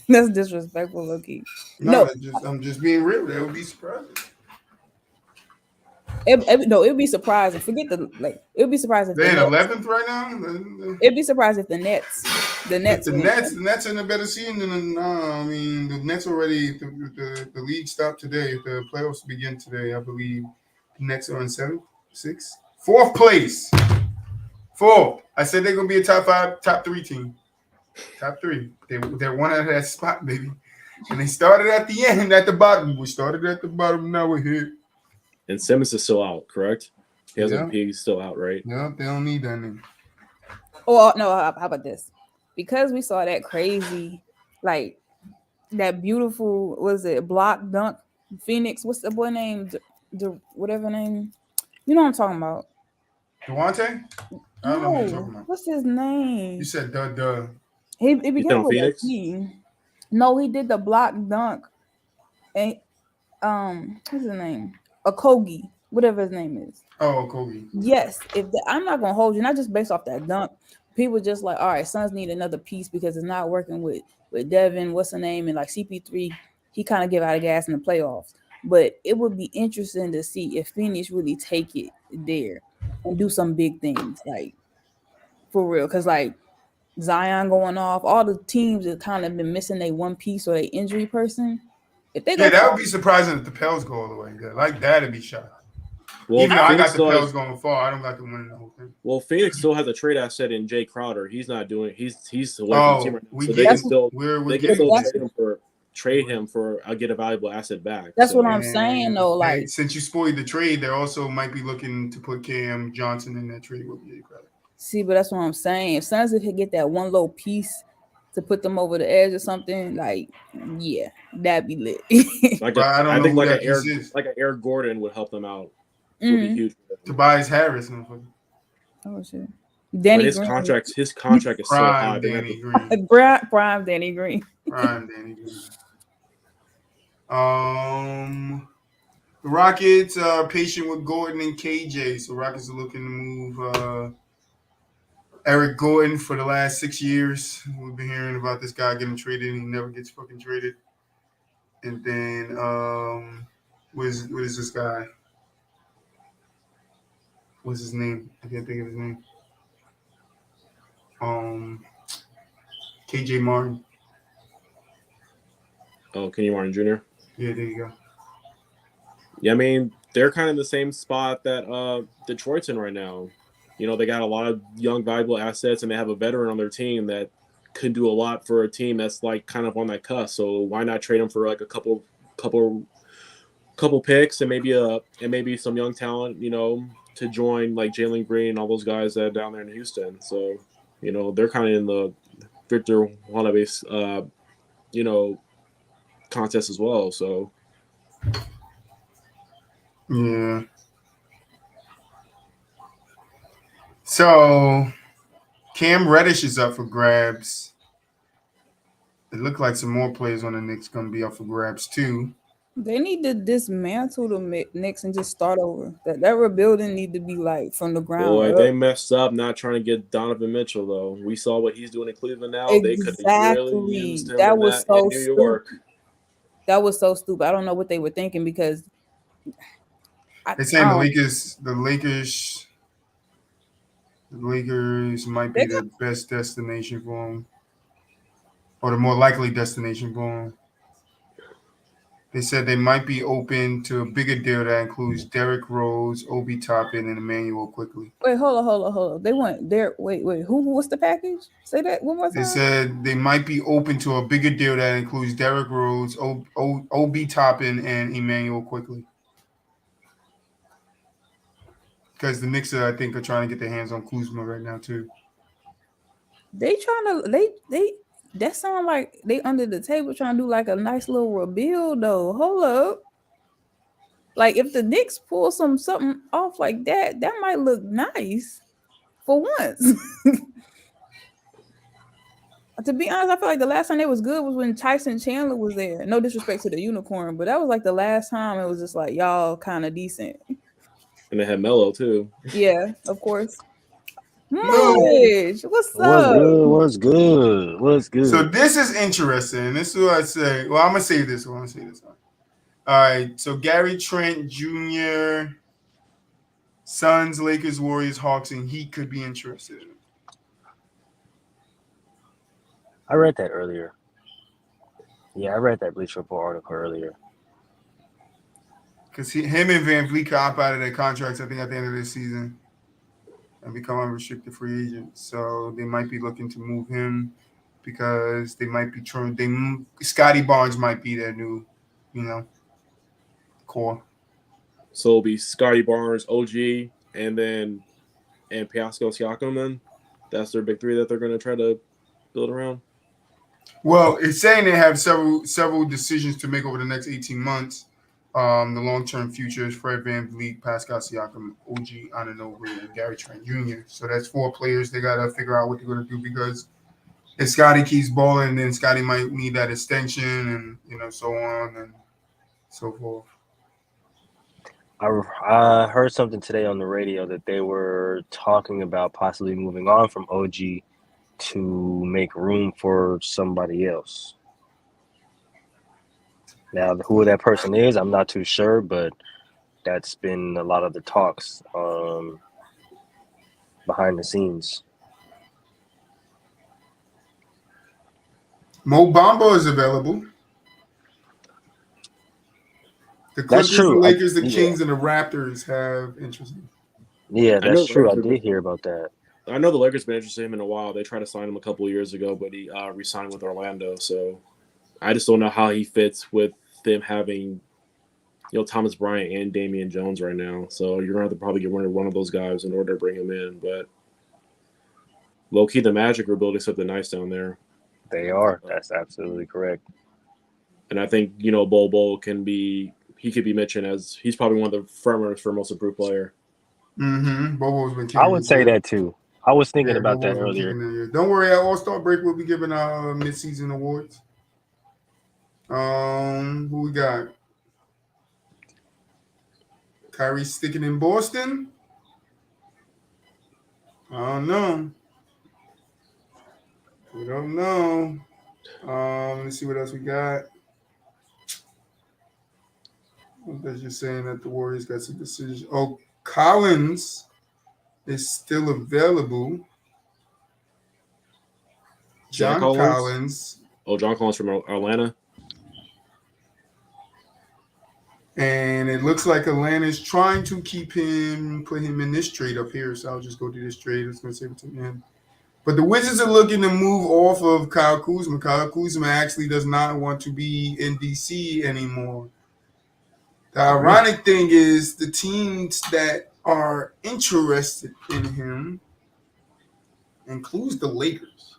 That's disrespectful, Loki. No, I'm just being real. That would be surprising. It'd be surprising. Forget it'd be surprising. They're in 11th right now. It'd be surprising if the Nets. The Nets in a better season than the Nets already. The league stopped today. The playoffs begin today. I believe the Nets are in 7th, 6th, 4th place. 4. I said they're gonna be a top 5, top 3 team. Top 3. They're one out of that spot, baby. And they started at the end, at the bottom. We started at the bottom. Now we're here. And Simmons is still out, correct? He's still out, right? Yeah, they don't need that name. Oh no! How about this? Because we saw that crazy, like that beautiful, block dunk, Phoenix? What's the boy name? The whatever name? You know what I'm talking about? Duante? I don't know who you're talking No, about. what's his name? You said duh. He You began on with a Phoenix? T. No, he did the block dunk. And what's his name? Okogie, whatever his name is. Oh, Kobe. Yes, I'm not gonna hold you, not just based off that dunk. People just like, all right, Suns need another piece because it's not working with Devin. What's the name? And like CP3, he kind of give out of gas in the playoffs. But it would be interesting to see if Phoenix really take it there and do some big things, like for real. Because like Zion going off, all the teams that kind of been missing their one piece or their injury person. If they Yeah, go that far, would be surprising if the Pels go all the way. Yeah, like that'd be shot. Well, Even though I Phoenix got the still Pels has. going far, I don't got them winning the whole thing. Well, Phoenix still has a trade asset in Jay Crowder. He's not doing. He's away from the team right now, we so get We're they can getting still that's trade him for get a valuable asset back. that's what So I'm saying and though. Like, since you spoiled the trade, they also might be looking to put Cam Johnson in that trade with Jay Crowder. see, but that's what I'm saying. If Suns if he get that one little piece to put them over the edge or something, like, yeah, that'd be lit. like But I don't I know think who that piece is. like an Eric Gordon would help them out. Would be Mm. huge. Tobias Harris, motherfucker. Oh shit, But Danny Green, his contract is so high. Prime They're gonna Danny have to, Green. Prime Danny Green. Prime Danny Green. The Rockets are patient with Gordon and KJ, so Rockets are looking to move Eric Gordon for the last 6 years. We've been hearing about this guy getting traded, and he never gets fucking traded. And then what is this guy? What's his name? I can't think of his name. KJ Martin. Oh, Kenny Martin Jr. Yeah, there you go. Yeah, I mean they're kind of in the same spot that Detroit's in right now. You know, they got a lot of young, valuable assets, and they have a veteran on their team that could do a lot for a team that's like kind of on that cusp. So why not trade him for like a couple picks and maybe some young talent, you know, to join like Jalen Green and all those guys that are down there in Houston. So, you know, they're kind of in the Victor Wanabe's you know, contest as well. So Yeah. So Cam Reddish is up for grabs. It looked like some more players on the Knicks going to be up for grabs too. They need to dismantle the Knicks and just start over. That rebuilding need to be like from the ground boy, up. they messed up not trying to get Donovan Mitchell though. We saw what he's doing in Cleveland now. They could have really Exactly. used him That in was that in so New York. stupid. That was so stupid. I don't know what they were thinking because They're saying the Lakers might be they got the best destination for him, or the more likely destination for him. They said they might be open to a bigger deal that includes Derrick Rose, Obi Toppin, and Emmanuel Quickly. wait, hold on. They went there. Wait. What's the package? Say that one more They time. said they might be open to a bigger deal that includes Derrick Rose, Obi Toppin, and Emmanuel Quickly. Because the Knicks, I think, are trying to get their hands on Kuzma right now too. They trying to they that sound like they under the table trying to do like a nice little rebuild though. Hold up. Like if the Knicks pull something off like that, that might look nice for once. To be honest, I feel like the last time they was good was when Tyson Chandler was there. No disrespect to the unicorn, but that was like the last time it was just like y'all kind of decent. And they had Melo too. Yeah, of course. Molich, what's What's up? good? What's good? What's good? So this is interesting. This is what I say. Well, I'm gonna say this. All right. So Gary Trent Jr., Suns, Lakers, Warriors, Hawks, and Heat could be interested. I read that earlier. Yeah, I read that Bleacher Report article earlier. Because him and Van Vliet could opt out of their contracts, I think, at the end of this season and become unrestricted free agents. So they might be looking to move him because they might be trying. Scotty Barnes might be their new, core. So it'll be Scotty Barnes, OG, and Pascal Siakam. Then that's their big three that they're going to try to build around. Well, it's saying they have several decisions to make over the next 18 months. The long-term future is Fred VanVleet, Pascal Siakam, OG Anunoby, and Gary Trent Jr. So that's 4 players. They got to figure out what they're going to do because if Scotty keeps balling, then Scotty might need that extension and, so on and so forth. I heard something today on the radio that they were talking about possibly moving on from OG to make room for somebody else. Now, who that person is, I'm not too sure, but that's been a lot of the talks behind the scenes. Mo Bamba is available. The That's Clippers, the true. Lakers, the Kings, and the Raptors have interest. Yeah, I know that's true. I Lakers did hear about that. I know the Lakers been interested in him in a while. They tried to sign him a couple of years ago, but he re-signed with Orlando. So I just don't know how he fits with them having, Thomas Bryant and Damian Jones right now. So you're gonna have to probably get rid of one of those guys in order to bring him in. But low key, the Magic are building something nice down there. They are. That's absolutely correct. And I think Bol Bol could be mentioned as he's probably one of the front runners for most improved player. Mm-hmm. Bobo's been I would say that too. I was thinking about that earlier. Don't worry, at All-Star break we'll be giving our mid-season awards. Who we got? Kyrie sticking in Boston? I don't know. We don't know. Let's see what else we got. That's just saying that the Warriors got some decisions. Oh, Collins is still available. John Collins. Oh, John Collins from Atlanta. And it looks like Atlanta's trying to put him in this trade up here. So I'll just go to this trade. It's going to save it to the end. But the Wizards are looking to move off of Kyle Kuzma. Kyle Kuzma actually does not want to be in DC anymore. The ironic thing is the teams that are interested in him includes the Lakers.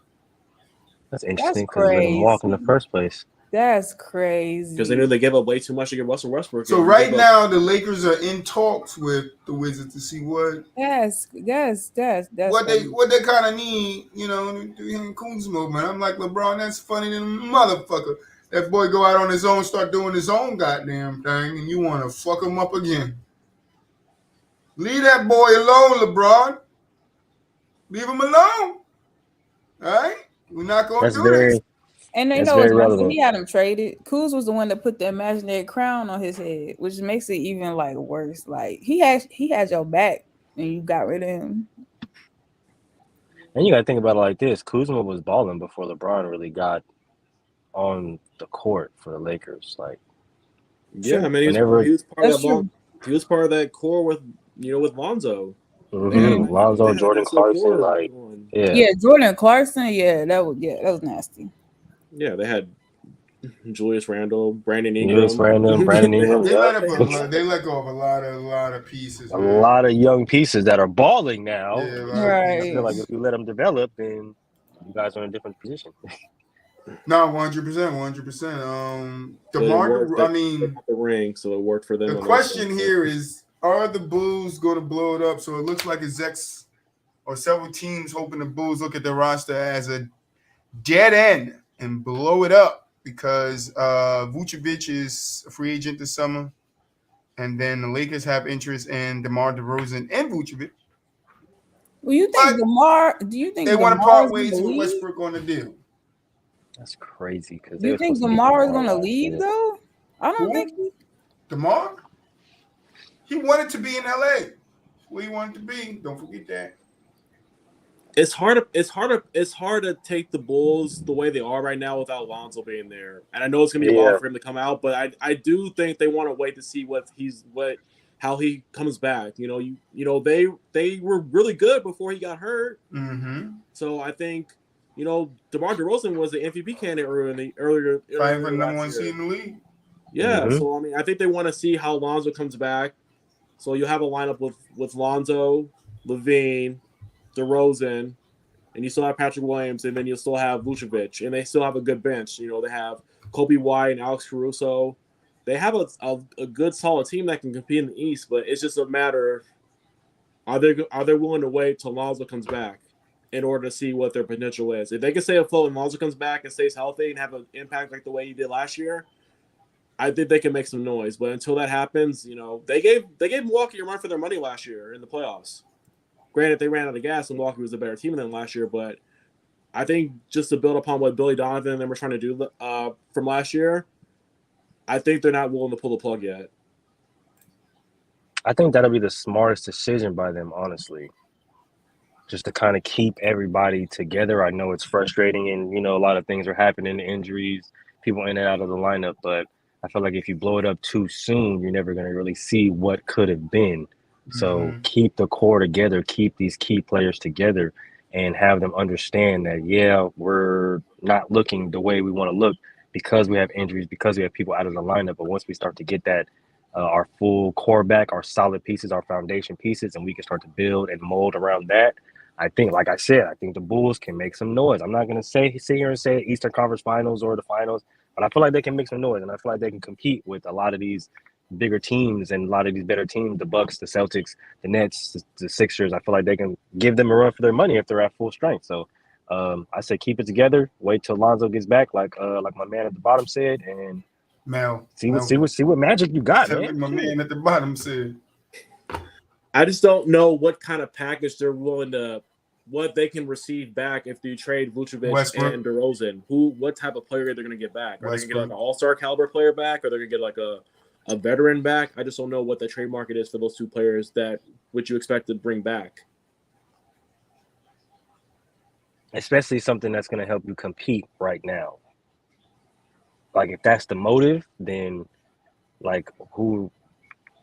That's interesting because they let him walk in the first place. That's crazy. Because they knew they gave up way too much to get Russell Westbrook. So right now the Lakers are in talks with the Wizards to see what that's what they kind of need, to do him Kuzma, man. I'm like, LeBron, that's funny than a motherfucker. That boy go out on his own, start doing his own goddamn thing, and you want to fuck him up again. Leave that boy alone, LeBron. Leave him alone. All right? We're not going to do this. And they know it's he had him traded. Kuz was the one that put the imaginary crown on his head, which makes it even worse. Like he had your back and you got rid of him. And you gotta think about it like this. Kuzma was balling before LeBron really got on the court for the Lakers. He was part of that core with Lonzo. Mm-hmm. Lonzo, Jordan Clarkson, Jordan Clarkson, that was nasty. Yeah, they had Julius Randle, Brandon Ingram. They let go of a lot of pieces. A lot of young pieces that are balling now. Yeah, right. I feel like if you let them develop, then you guys are in a different position. No, 100%. DeMar, the ring, so it worked for them. The question here is: are the Bulls going to blow it up? So it looks like execs or several teams hoping the Bulls look at their roster as a dead end and blow it up because Vucevic is a free agent this summer, and then the Lakers have interest in DeMar DeRozan and Vucevic. Well, you think DeMar? Do you think they want to part ways with Westbrook on the deal? That's crazy. Because you think DeMar is going to leave though? I don't think DeMar. He wanted to be in LA. Where he wanted to be. Don't forget that. It's hard to take the Bulls the way they are right now without Lonzo being there. And I know it's gonna be a lot for him to come out, but I do think they want to wait to see how he comes back. They were really good before he got hurt. Mm-hmm. So I think DeMar DeRozan was the MVP candidate earlier fighting for the number one seed in the league. Yeah, so I think they want to see how Lonzo comes back. So you'll have a lineup with Lonzo, Levine, DeRozan, and you still have Patrick Williams, and then you'll still have Vucevic, and they still have a good bench. They have Kobe White and Alex Caruso, they have a good solid team that can compete in the East, but it's just a matter of are they willing to wait till Lonzo comes back in order to see what their potential is. If they can stay afloat and Lonzo comes back and stays healthy and have an impact like the way he did last year, I think they can make some noise. But until that happens, they gave Milwaukee a run for their money last year in the playoffs. Granted, they ran out of gas and Milwaukee was a better team than last year, but I think just to build upon what Billy Donovan and them were trying to do from last year, I think they're not willing to pull the plug yet. I think that'll be the smartest decision by them, honestly. Just to kind of keep everybody together. I know it's frustrating and, a lot of things are happening, injuries, people in and out of the lineup, but I feel like if you blow it up too soon, you're never going to really see what could have been. So keep the core together, keep these key players together, and have them understand that, yeah, we're not looking the way we want to look because we have injuries, because we have people out of the lineup. But once we start to get that, our full core back, our solid pieces, our foundation pieces, and we can start to build and mold around that, I think, like I said, I think the Bulls can make some noise. I'm not going to sit here and say Eastern Conference Finals or the Finals, but I feel like they can make some noise, and I feel like they can compete with a lot of these bigger teams and a lot of these better teams, the Bucks, the Celtics, the Nets, the Sixers. I feel like they can give them a run for their money if they're at full strength. So I say keep it together, wait till Lonzo gets back, like my man at the bottom said, and see what magic you got, man. Like my man at the bottom said. I just don't know what kind of package they're willing to, what they can receive back if you trade Vucevic and DeRozan. What type of player are they going to get back? Are they going to get like an all-star caliber player back? Or are they going to get like a veteran back? I just don't know what the trade market is for those two players that would you expect to bring back. Especially something that's going to help you compete right now. Like if that's the motive, then like who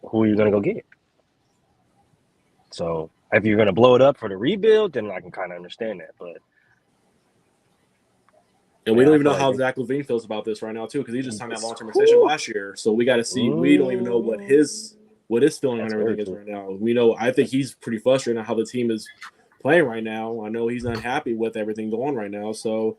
are you going to go get? So if you're going to blow it up for the rebuild, then I can kind of understand that. But and we don't even know how Zach LaVine feels about this right now too, because he just signed that long-term extension last year. So we got to see. We don't even know what his feeling on everything is right now. We know. I think he's pretty frustrated on how the team is playing right now. I know he's unhappy with everything going right now. So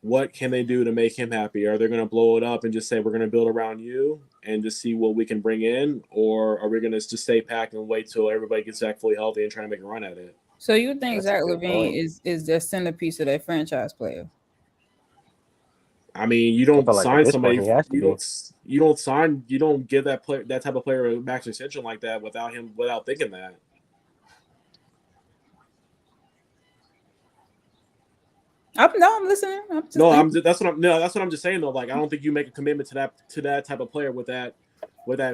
what can they do to make him happy? Are they going to blow it up and just say we're going to build around you and just see what we can bring in, or are we going to just stay packed and wait till everybody gets back fully healthy and try to make a run at it? So you think Zach LaVine is the centerpiece of that franchise player? I mean, you don't sign somebody. You don't give that type of player a max extension like that without thinking that. I'm listening. That's what I'm just saying though. Like, I don't think you make a commitment to that type of player with that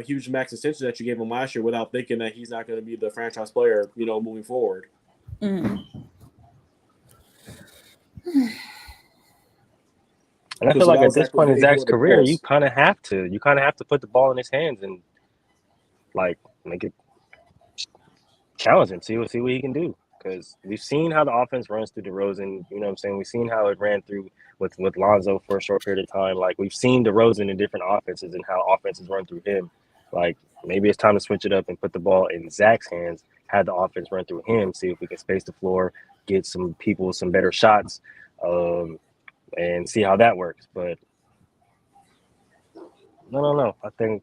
huge max extension that you gave him last year without thinking that he's not going to be the franchise player, moving forward. And I feel like at this point in Zach's career, you kind of have to put the ball in his hands and like make it challenge him, see what he can do. Because we've seen how the offense runs through DeRozan. You know what I'm saying? We've seen how it ran through with Lonzo for a short period of time. Like we've seen DeRozan in different offenses and how offenses run through him. Like maybe it's time to switch it up and put the ball in Zach's hands, have the offense run through him, see if we can space the floor, get some people some better shots. And see how that works. But no. I think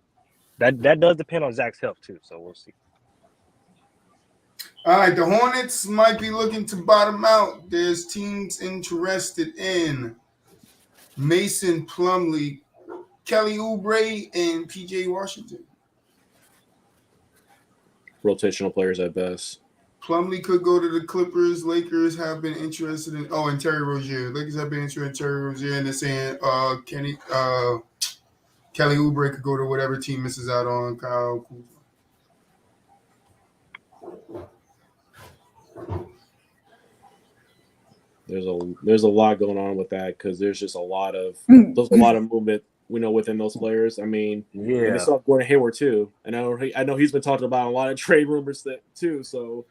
that does depend on Zach's health too. So we'll see. All right, the Hornets might be looking to bottom out. There's teams interested in Mason Plumlee, Kelly Oubre, and PJ Washington. Rotational players at best. Plumlee could go to the Clippers. Lakers have been interested in and Terry Rozier. Lakers have been interested in Terry Rozier, and they're saying Kelly Oubre could go to whatever team misses out on Kyle Kuzma. There's a lot going on with that because there's just a lot of movement within those players. I mean, and it's up Gordon Hayward too, and I know he's been talking about a lot of trade rumors too. So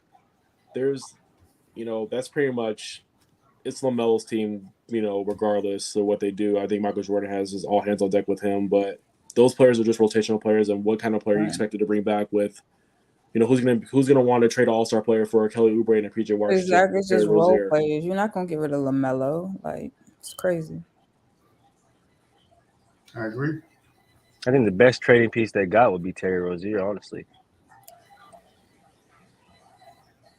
there's, that's pretty much it's LaMelo's team. Regardless of what they do, I think Michael Jordan has his all hands on deck with him. But those players are just rotational players, and what kind of player you expected to bring back with. Who's gonna want to trade an all-star player for a Kelly Oubre and a PJ Washington? Exactly, it's just role players. You're not gonna get rid of LaMelo. Like, it's crazy. I agree. I think the best trading piece they got would be Terry Rozier, honestly.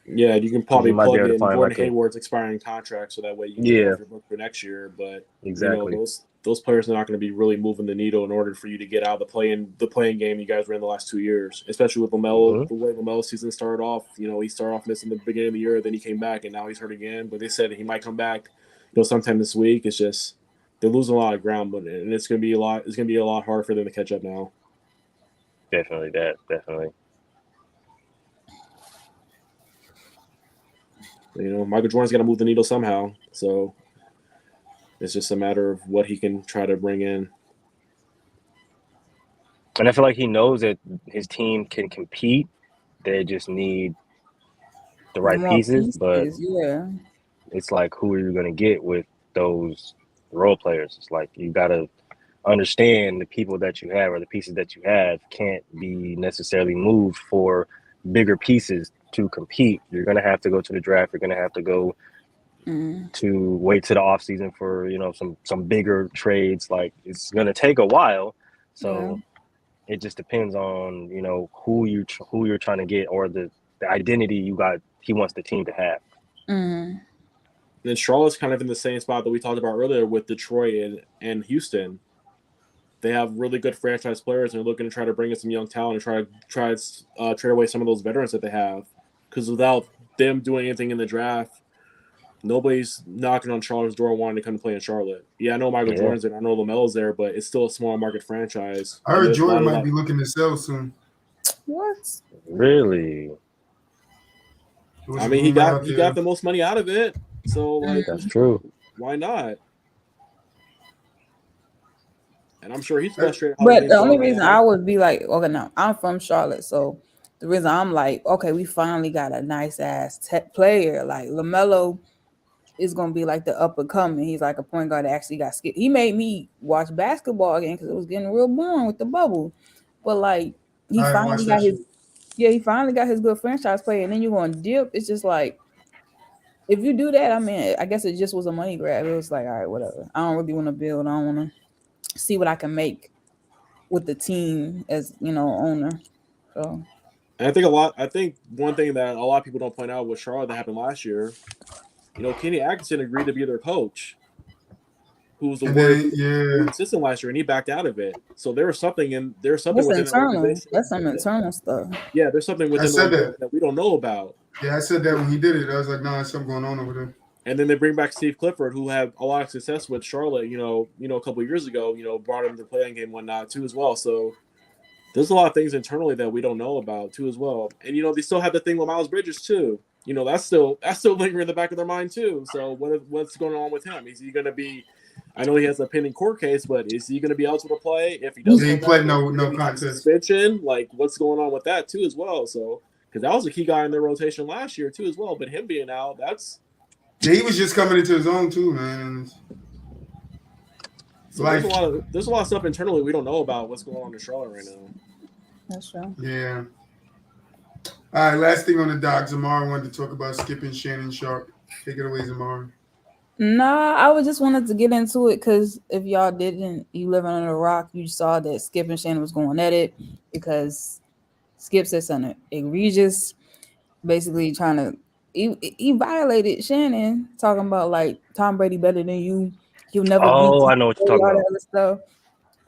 Yeah, you can You probably might be plug able to in find Gordon like a Hayward's expiring contract, so that way you can get him off your book for next year. But exactly. those players are not going to be really moving the needle in order for you to get out of the playing game you guys were in the last 2 years, especially with LaMelo. The way LaMelo's season started off, he started off missing the beginning of the year, then he came back, and now he's hurt again. But they said he might come back, sometime this week. It's just they're losing a lot of ground, and it's going to be a lot. It's going to be a lot harder for them to catch up now. Definitely. Michael Jordan's got to move the needle somehow. So it's just a matter of what he can try to bring in. And I feel like he knows that his team can compete. They just need the right pieces. But yeah, it's like, who are you going to get with those role players? It's like you got to understand the people that you have or the pieces that you have can't be necessarily moved for bigger pieces to compete. You're going to have to go to the draft. You're going to have to go to wait to the off season for some bigger trades. Like, it's going to take a while. So it just depends on who you're trying to get, or the identity he wants the team to have. Mm-hmm. Then Charlotte's kind of in the same spot that we talked about earlier with Detroit and Houston. They have really good franchise players, and they're looking to try to bring in some young talent and try to trade away some of those veterans that they have. Because without them doing anything in the draft, nobody's knocking on Charlotte's door wanting to come to play in Charlotte. Yeah, I know Michael Jordan's there, I know LaMelo's there, but it's still a small market franchise. I heard Jordan might be looking to sell soon. What? Really? I mean, he got the most money out of it, so that's true. Why not? And I'm sure he's frustrated. But the only reason I would be like, okay, no, I'm from Charlotte, so the reason I'm like, okay, we finally got a nice ass player. Like LaMelo is gonna be like the up and coming. He's like a point guard that actually got skipped. He made me watch basketball again because it was getting real boring with the bubble. But like he finally got his good franchise player, and then you're going to dip. It's just like, if you do that, I mean, I guess it just was a money grab. It was like, all right, whatever. I don't really want to build. I don't want to see what I can make with the team as owner. So and I think one thing that a lot of people don't point out with Charlotte that happened last year, Kenny Atkinson agreed to be their coach, who was the word assistant last year, and he backed out of it. So there's something within the organization. That's some internal stuff. Yeah, there's something within the organization that we don't know about. Yeah, I said that when he did it. I was like, there's something going on over there. And then they bring back Steve Clifford, who had a lot of success with Charlotte, a couple of years ago, brought him to the playing game and whatnot too as well. So there's a lot of things internally that we don't know about too as well. And they still have the thing with Miles Bridges too. That's still lingering in the back of their mind too. So what's going on with him? Is he going to be? I know he has a pending court case, but is he going to be eligible to play if he doesn't? He play no contest. Suspension, like what's going on with that too as well? So because that was a key guy in their rotation last year too as well. But him being out, he was just coming into his own too, man. So there's a lot of stuff internally we don't know about what's going on in Charlotte right now. That's true. Yeah. All right, last thing on the dock. Zamar wanted to talk about skipping Shannon Sharp. Take it away, Zamar. Nah, I was just wanted to get into it because if y'all you living under a rock, you saw that Skip and Shannon was going at it because Skip said something egregious, basically trying to he violated Shannon, talking about like Tom Brady better than you. You'll never beat. I know what you're talking about. Other stuff.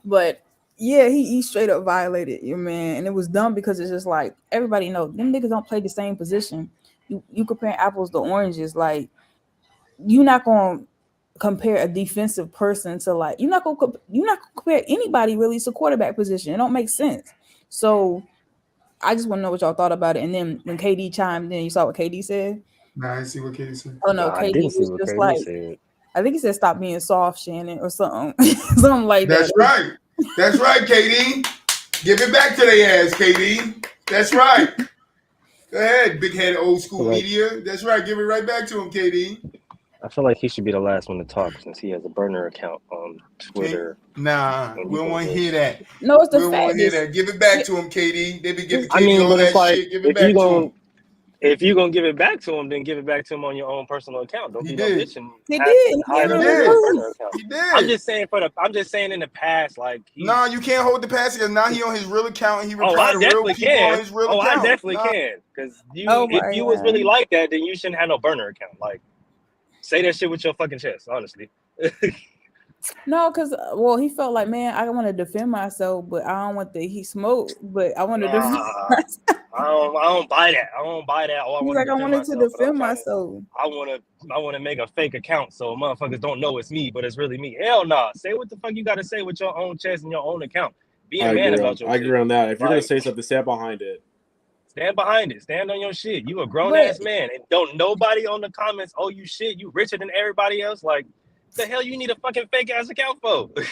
But yeah, he straight up violated your man, and it was dumb because it's just like everybody knows them niggas don't play the same position. You compare apples to oranges, like you're not gonna compare a defensive person to like you're not gonna compare anybody really to quarterback position. It don't make sense. So I just want to know what y'all thought about it. And then when KD chimed in, you saw what KD said? Nah, I didn't see what KD said. Oh no, KD was just like said. I think he said stop being soft, Shannon, or something. Something like that. That's right, KD. Give it back to their ass, KD. That's right. Go ahead, big head old school media. That's right. Give it right back to him, KD. I feel like he should be the last one to talk since he has a burner account on Twitter. Nah, we don't want to hear that. No, it's the fact. We don't want to hear that. Give it back to him, KD. They be giving KD all that shit. Give it back to him. If you gonna give it back to him, then give it back to him on your own personal account. Don't He be no did. bitch and He did. He hide gave it him on his your boots. burner account. He did. I'm just saying in the past, like No, you can't hold the pass because now he on his real account and he reply I to real definitely people can. on his real account. I definitely Nah. can. Because Oh if my you was God. really like that, then you shouldn't have no burner account. Like, say that shit with your fucking chest, honestly. No, because he felt like, man, I want to defend myself, but I don't want he smoked, but I want to defend myself. I don't buy that. I don't buy that. Oh, I He's want like, to I defend wanted myself, to but I'm defend trying myself. I want to make a fake account so motherfuckers don't know it's me, but it's really me. Hell nah. Say what the fuck you got to say with your own chest and your own account. Be a man about your I shit. agree on that. If you're gonna Like, say something, stand behind it. stand behind it. Stand on your shit. You a grown But- ass man, and don't nobody on the comments. Oh, you shit. You richer than everybody else. Like, the hell you need a fucking fake ass account for? Man,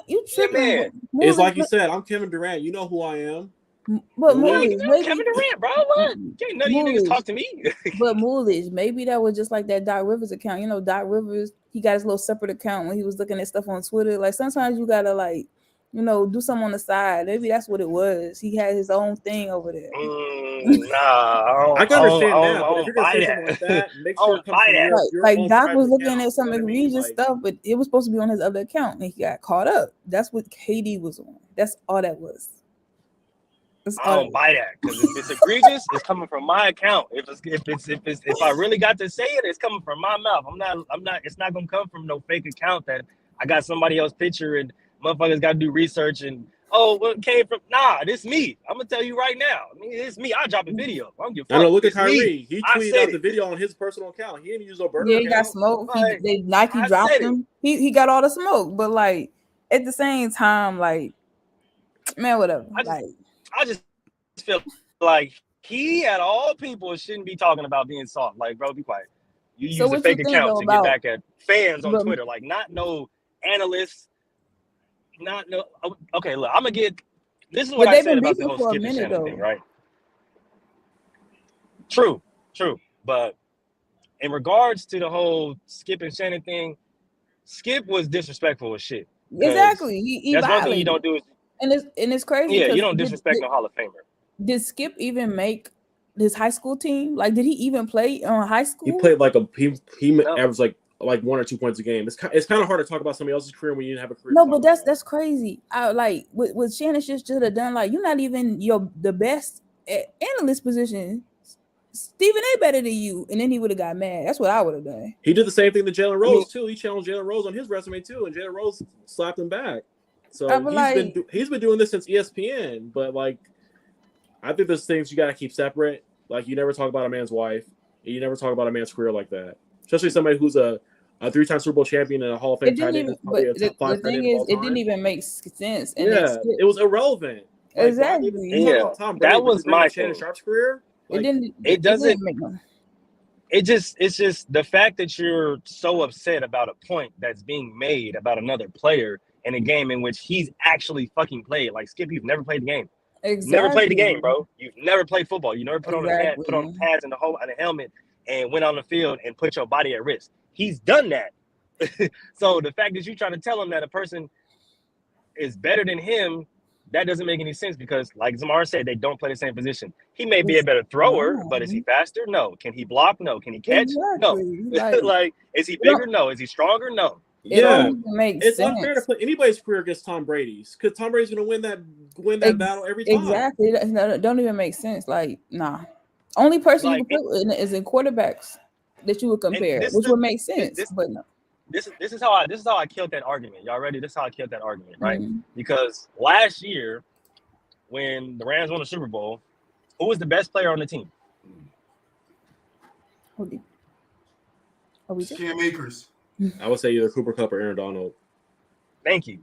you Yeah, tripping. man. It's like you said. I'm Kevin Durant. You know who I am. But Moolage, maybe Kevin Durant, bro. What? Can't none of you niggas talk to me. But Moolage, maybe that was just like that Doc Rivers account. You know, Doc Rivers, he got his little separate account when he was looking at stuff on Twitter. Like sometimes you gotta like, do something on the side. Maybe that's what it was. He had his own thing over there. Nah, I can understand that, but if you're gonna buy say something like that, make I sure don't it comes buy from that. your Like own Doc private was looking account, at some you know what I mean? egregious stuff, but it was supposed to be on his other account, and he got caught up. That's what KD was on. That's all that was. I don't buy that because if it's egregious, it's coming from my account. If I really got to say it, it's coming from my mouth. I'm not. It's not gonna come from no fake account that I got somebody else's picture and motherfuckers got to do research and what came from. Nah, this me. I'm gonna tell you right now. I mean, it's me. I drop a video. I don't give a fuck. I know. Look at It's me. Kyrie. He tweeted out the video on his personal account. He didn't use no burner Yeah, he got account. smoked. Like, Nike I dropped said it. him. He got all the smoke, but like at the same time, like man, whatever. I just feel like he, at all people, shouldn't be talking about being soft. Like, bro, be quiet. You use a fake account to get back at fans on Twitter. Like, not no analysts. Not no. Okay, look, I'm gonna get. This is what I said about the whole Skip and Shannon thing, right? True. But in regards to the whole Skip and Shannon thing, Skip was disrespectful as shit. Exactly. He that's violated. one thing you don't do. And it's crazy. Yeah, you don't disrespect no Hall of Famer. Did Skip even make his high school team? Like, did he even play on high school? He played like he averaged like 1 or 2 points a game. It's kind of hard to talk about somebody else's career when you didn't have a career. No, but that's crazy. I like what Shannon should have done. Like, you're not even the best at analyst position. Stephen A. better than you, and then he would have got mad. That's what I would have done. He did the same thing to Jalen Rose too. He challenged Jalen Rose on his resume too, and Jalen Rose slapped him back. So he's been doing this since ESPN. But like, I think there's things you got to keep separate. Like, you never talk about a man's wife. You never talk about a man's career like that. Especially somebody who's a 3-time Super Bowl champion and a Hall of Fame tight end. But the thing is, it didn't even make sense. And it was irrelevant. Like, exactly. Tom Brady, that was my Shannon Sharp's career. Like, it doesn't make no. It's just the fact that you're so upset about a point that's being made about another player in a game in which he's actually fucking played. Like, Skip, you've never played the game. Exactly. Never played the game, bro. You've never played football. You never put on pads and a helmet and went on the field and put your body at risk. He's done that. So the fact that you're trying to tell him that a person is better than him, that doesn't make any sense because, like Zamar said, they don't play the same position. He may be a better thrower, but is he faster? No. Can he block? No. Can he catch? Exactly. No. Like, is he bigger? No. Is he stronger? No. Yeah, it's unfair to put anybody's career against Tom Brady's because Tom Brady's going to win that battle every time. Exactly. That don't even make sense. Like, nah. Only person you can put is in quarterbacks that you would compare, which would make sense. But no. This is how I killed that argument. Y'all ready? This is how I killed that argument, right? Mm-hmm. Because last year, when the Rams won the Super Bowl, who was the best player on the team? Cam Akers. I would say either Cooper Kupp or Aaron Donald. Thank you.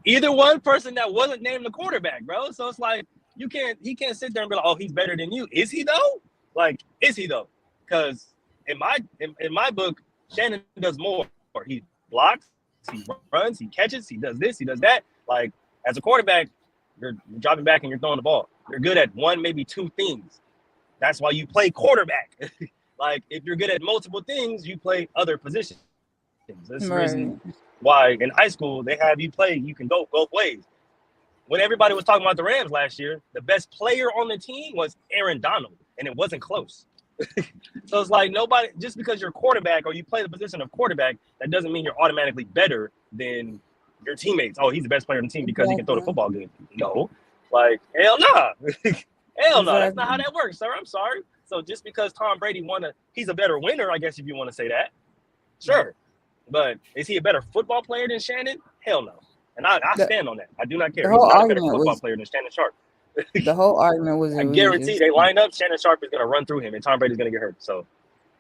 Either one person that wasn't named the quarterback, bro. So it's like he can't sit there and be like, oh, he's better than you. Is he though? Like, is he though? Because in my book, Shannon does more. He blocks, he runs, he catches, he does this, he does that. Like, as a quarterback, you're dropping back and you're throwing the ball. You're good at one, maybe two things. That's why you play quarterback. Like, if you're good at multiple things, you play other positions. That's the reason why in high school they have you play. You can go both ways. When everybody was talking about the Rams last year, the best player on the team was Aaron Donald. and it wasn't close. So it's like nobody, just because you're a quarterback or you play the position of quarterback, that doesn't mean you're automatically better than your teammates. Oh, he's the best player on the team because he can throw the football good. No, like hell nah, hell no, that's not how that works, sir. I'm sorry. So just because Tom Brady he's a better winner, I guess if you want to say that, sure. But is he a better football player than Shannon? Hell no. And I stand on that. I do not care. He's not a better football player than Shannon Sharp. The whole argument was I guarantee they line up, Shannon Sharp is going to run through him, and Tom Brady's going to get hurt. So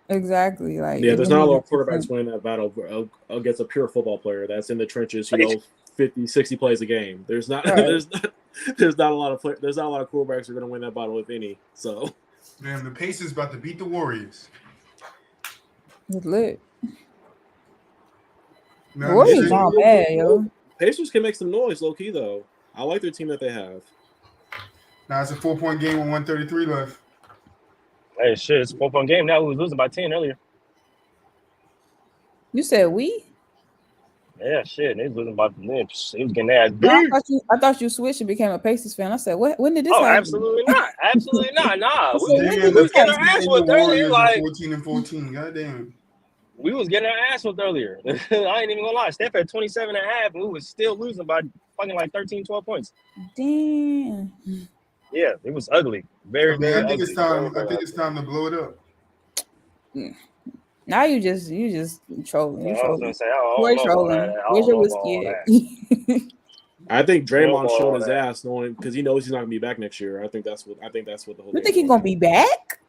exactly, like there's not a lot of quarterbacks winning that battle against a pure football player that's in the trenches, 50, 60 plays a game. There's not there's not a lot of quarterbacks who are going to win that battle, if any. So damn, the Pacers about to beat the Warriors. It's lit. Now, Warriors not bad, yo. Pacers can make some noise, low key though. I like their team that they have. Now it's a 4-point game with 1:33 left. hey, shit, it's a 4-point game now. We was losing by 10 earlier. You said we? Yeah, shit, they was losing by he was getting their ass No, beat. I thought you switched and became a Pacers fan. I said, what? When did this happen? Absolutely not. Absolutely not. Nah, Damn, we was getting our ass whooped earlier. Like 14-14. Goddamn. we was getting our ass whooped earlier. I ain't even gonna lie. Steph had 27 and a half, and we was still losing by fucking like 13, 12 points. Damn. Yeah, it was ugly. Very, very I think ugly. it's time. I think it's time to blow it up. Now you just trolling. You I was gonna trolling. say, Where's trolling? Where's your whiskey? I think Draymond showed his ass knowing because he knows he's not gonna be back next year. I think that's what the whole. You think he's gonna be back?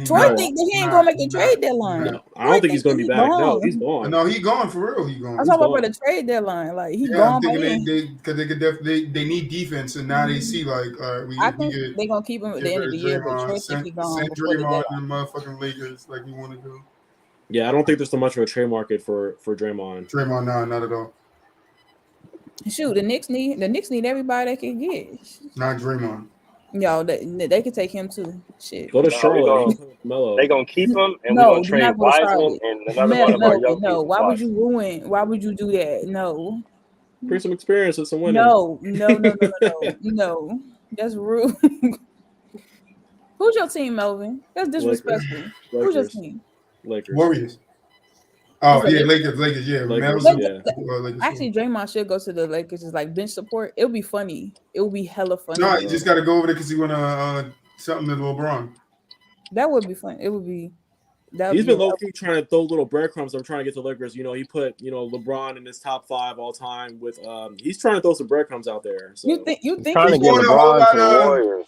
Troy think that he ain't gonna make the trade deadline. No, I don't think he's gonna be back. No, he's gone. No, he's gone for real. He's gone. I'm talking about the trade deadline. Like he's gone. I'm thinking because they could definitely they need defense, and now they see like I think they're gonna keep him at the end of the year. But Troy think he's gone. Send Draymond and the motherfucking Lakers like we want to do. Yeah, I don't think there's so much of a trade market for Draymond. Draymond, no, not at all. Shoot, the Knicks need everybody they can get. Not Draymond. Yo, they could take him too. Shit. Go to Charlotte. They gonna keep him, and we're gonna trade Wiseman and another one of our young No, why would you ruin? Why would you do that? No. Bring some experience and some winning. No. That's rude. Who's your team, Melvin? That's disrespectful. Lakers. Who's your team? Lakers. Warriors. Oh yeah, Lakers. Yeah, Lakers. Actually, Draymond should go to the Lakers as like bench support. It would be funny. It would be hella funny. No, you just got to go over there because he want to something to LeBron. That would be fun. It would be. He's been low key trying to throw little breadcrumbs. I'm trying to get the Lakers. He put LeBron in his top 5 all time with. He's trying to throw some breadcrumbs out there. So. You think he's trying to get LeBron to the Warriors?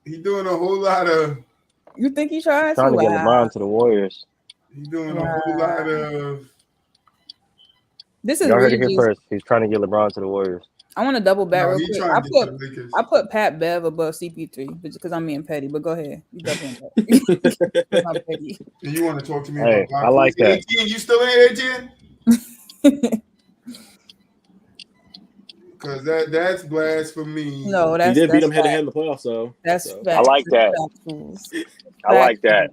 He's doing a whole lot of. You think he's trying to get LeBron to the Warriors? He's doing a whole lot of. This is. Y'all heard it here first. He's trying to get LeBron to the Warriors. I want to double back real quick. I put Pat Bev above CP3 because I'm being petty. But go ahead. You got him. I'm petty. You want to talk to me about? I like that. 18, you still in 18? Because that's blasphemy. No, that's he did beat him head to head in the playoffs, though. That's so. I like that. I like that.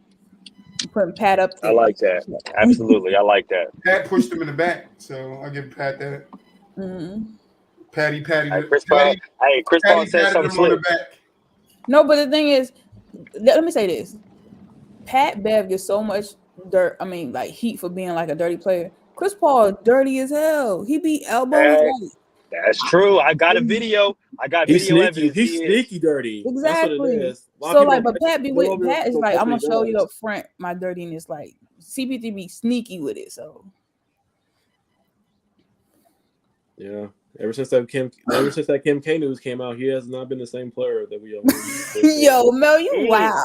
Putting Pat up there. I like that. Absolutely, I like that. Pat pushed him in the back, so I give Pat that. Mm-hmm. Patty. Hey, Chris Paul said something slick. No, but the thing is, let me say this: Pat Bev gets so much dirt. I mean, like heat for being like a dirty player. Chris Paul dirty as hell. He be elbows. That's true. I got a video. He's sneaky dirty. Exactly. That's what it is. So like, but Pat is like, I'm gonna show you up front my dirtiness. Like CP3 be sneaky with it. So yeah. Ever since that Kim K news came out, he has not been the same player that we Yo, Mel, you wow.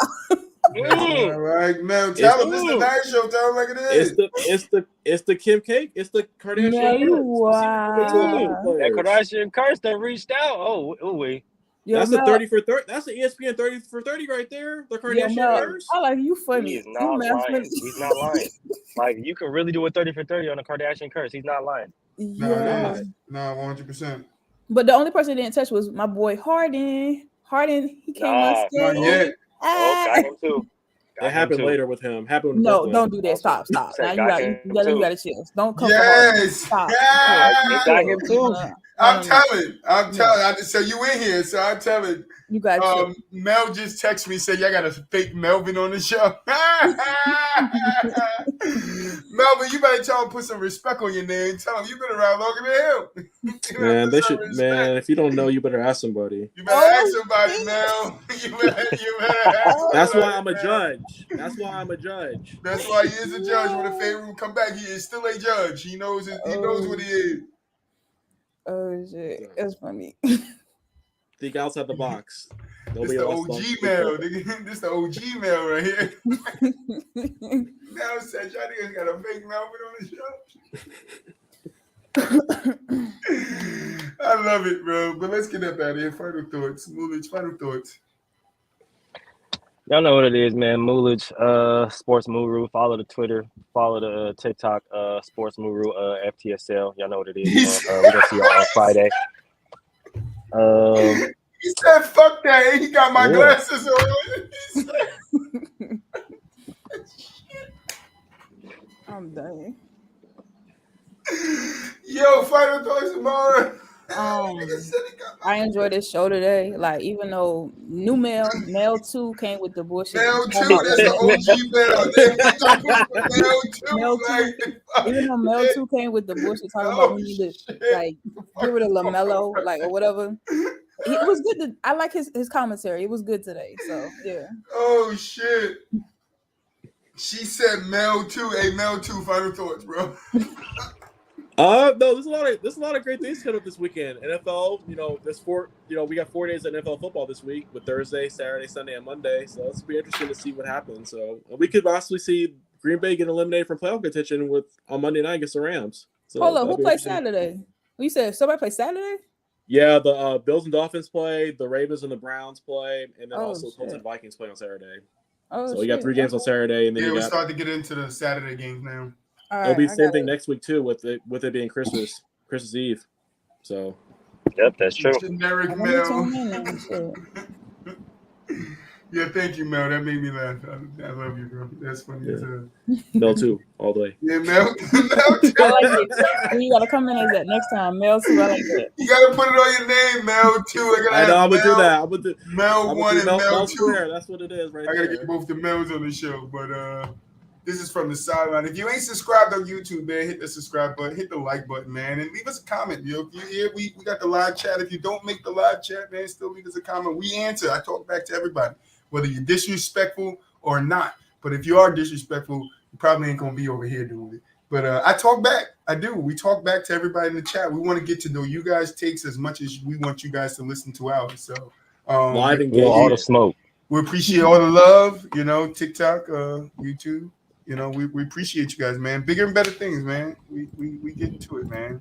All right, Mel, tell him this is the night show. Tell him like it is. It's the Kim K. It's the Kardashian. Mel, wow. That Kardashian curse that reached out. Oh wait. That's a 30 for 30. That's the ESPN 30 for 30 right there. The Kardashian curse. I like you funny. He is not lying. He's not lying. Like you can really do a 30 for 30 on a Kardashian curse. He's not lying. Yeah. No, 100%. But the only person that didn't touch was my boy Harden. He came on stage. Not yet. Got him too. It happened later with him. No, don't do that. Stop. Now you got to chill. Don't come. Yes. Stop. It got him too. I'm No. telling. So you in here? So I'm telling. You got Mel just texted me said y'all got a fake Melvin on the show. Melvin, you better tell him put some respect on your name. Tell him you've been around longer than him. Man, they should. Man, if you don't know, you better ask somebody. You better ask somebody, Mel. You better ask somebody. That's why I'm a judge. That's why I'm a judge. That's why he is a judge. When the favor come back, he is still a judge. He knows it. He knows what he is. Oh shit, that's funny. Think outside the box. This the OG Mel. This the OG Mel right here. Mel said, y'all niggas got a fake Melvin on the show. I love it, bro. But let's get up out of here. Final thoughts. Mulich, final thoughts. Y'all know what it is, man. Mulich, Sports Muru. Follow the Twitter. Follow the TikTok, Sports Muru, FTSL. Y'all know what it is. We're going to see y'all on Friday. He said, fuck that. He got my glasses on. I'm done. Yo, final thoughts tomorrow. I enjoyed this show today. Like, even though new Mel 2 came with the bullshit. Mel 2, that's the OG Mel. Mel 2, even though Mel 2 came with the bullshit talking about we need to like get rid of LaMelo, like or whatever. It was good. I like his commentary. It was good today. So yeah. Oh shit. She said Mel 2. Hey, Mel 2, final thoughts, bro. No, there's a lot of great things coming up this weekend. NFL, we got 4 days of NFL football this week with Thursday, Saturday, Sunday, and Monday. So it's be interesting to see what happens. So we could possibly see Green Bay get eliminated from playoff contention on Monday night against the Rams. So hold on, who plays Saturday? You said somebody plays Saturday? Yeah, the Bills and Dolphins play, the Ravens and the Browns play, and then also Colts and Vikings play on Saturday. So we got 3 games on Saturday, and then we'll start to get into the Saturday games now. It'll be the same thing next week too, with it being Christmas Eve. So, yep, that's true. Generic Mel. Yeah, thank you, Mel. That made me laugh. I love you, bro. That's funny as hell. Mel 2, all the way. Yeah, Mel 2. I like it. You gotta come in as that next time, Mel 2. I like that. You gotta put it on your name, Mel 2. I know. I'm gonna do that. I'm gonna do Mel 1 and Mel 2. Square. That's what it is, right? I gotta get both the Mels on the show, but this is from the sideline. If you ain't subscribed on YouTube, man, hit the subscribe button, hit the like button, man, and leave us a comment. If you're here, we got the live chat. If you don't make the live chat, man, still leave us a comment. We answer. I talk back to everybody, whether you're disrespectful or not. But if you are disrespectful, you probably ain't gonna be over here doing it. But I talk back. I do. We talk back to everybody in the chat. We want to get to know you guys' takes as much as we want you guys to listen to ours. So live and all the smoke. We appreciate all the love. TikTok, YouTube. We appreciate you guys, man. Bigger and better things, man. We get into it, man.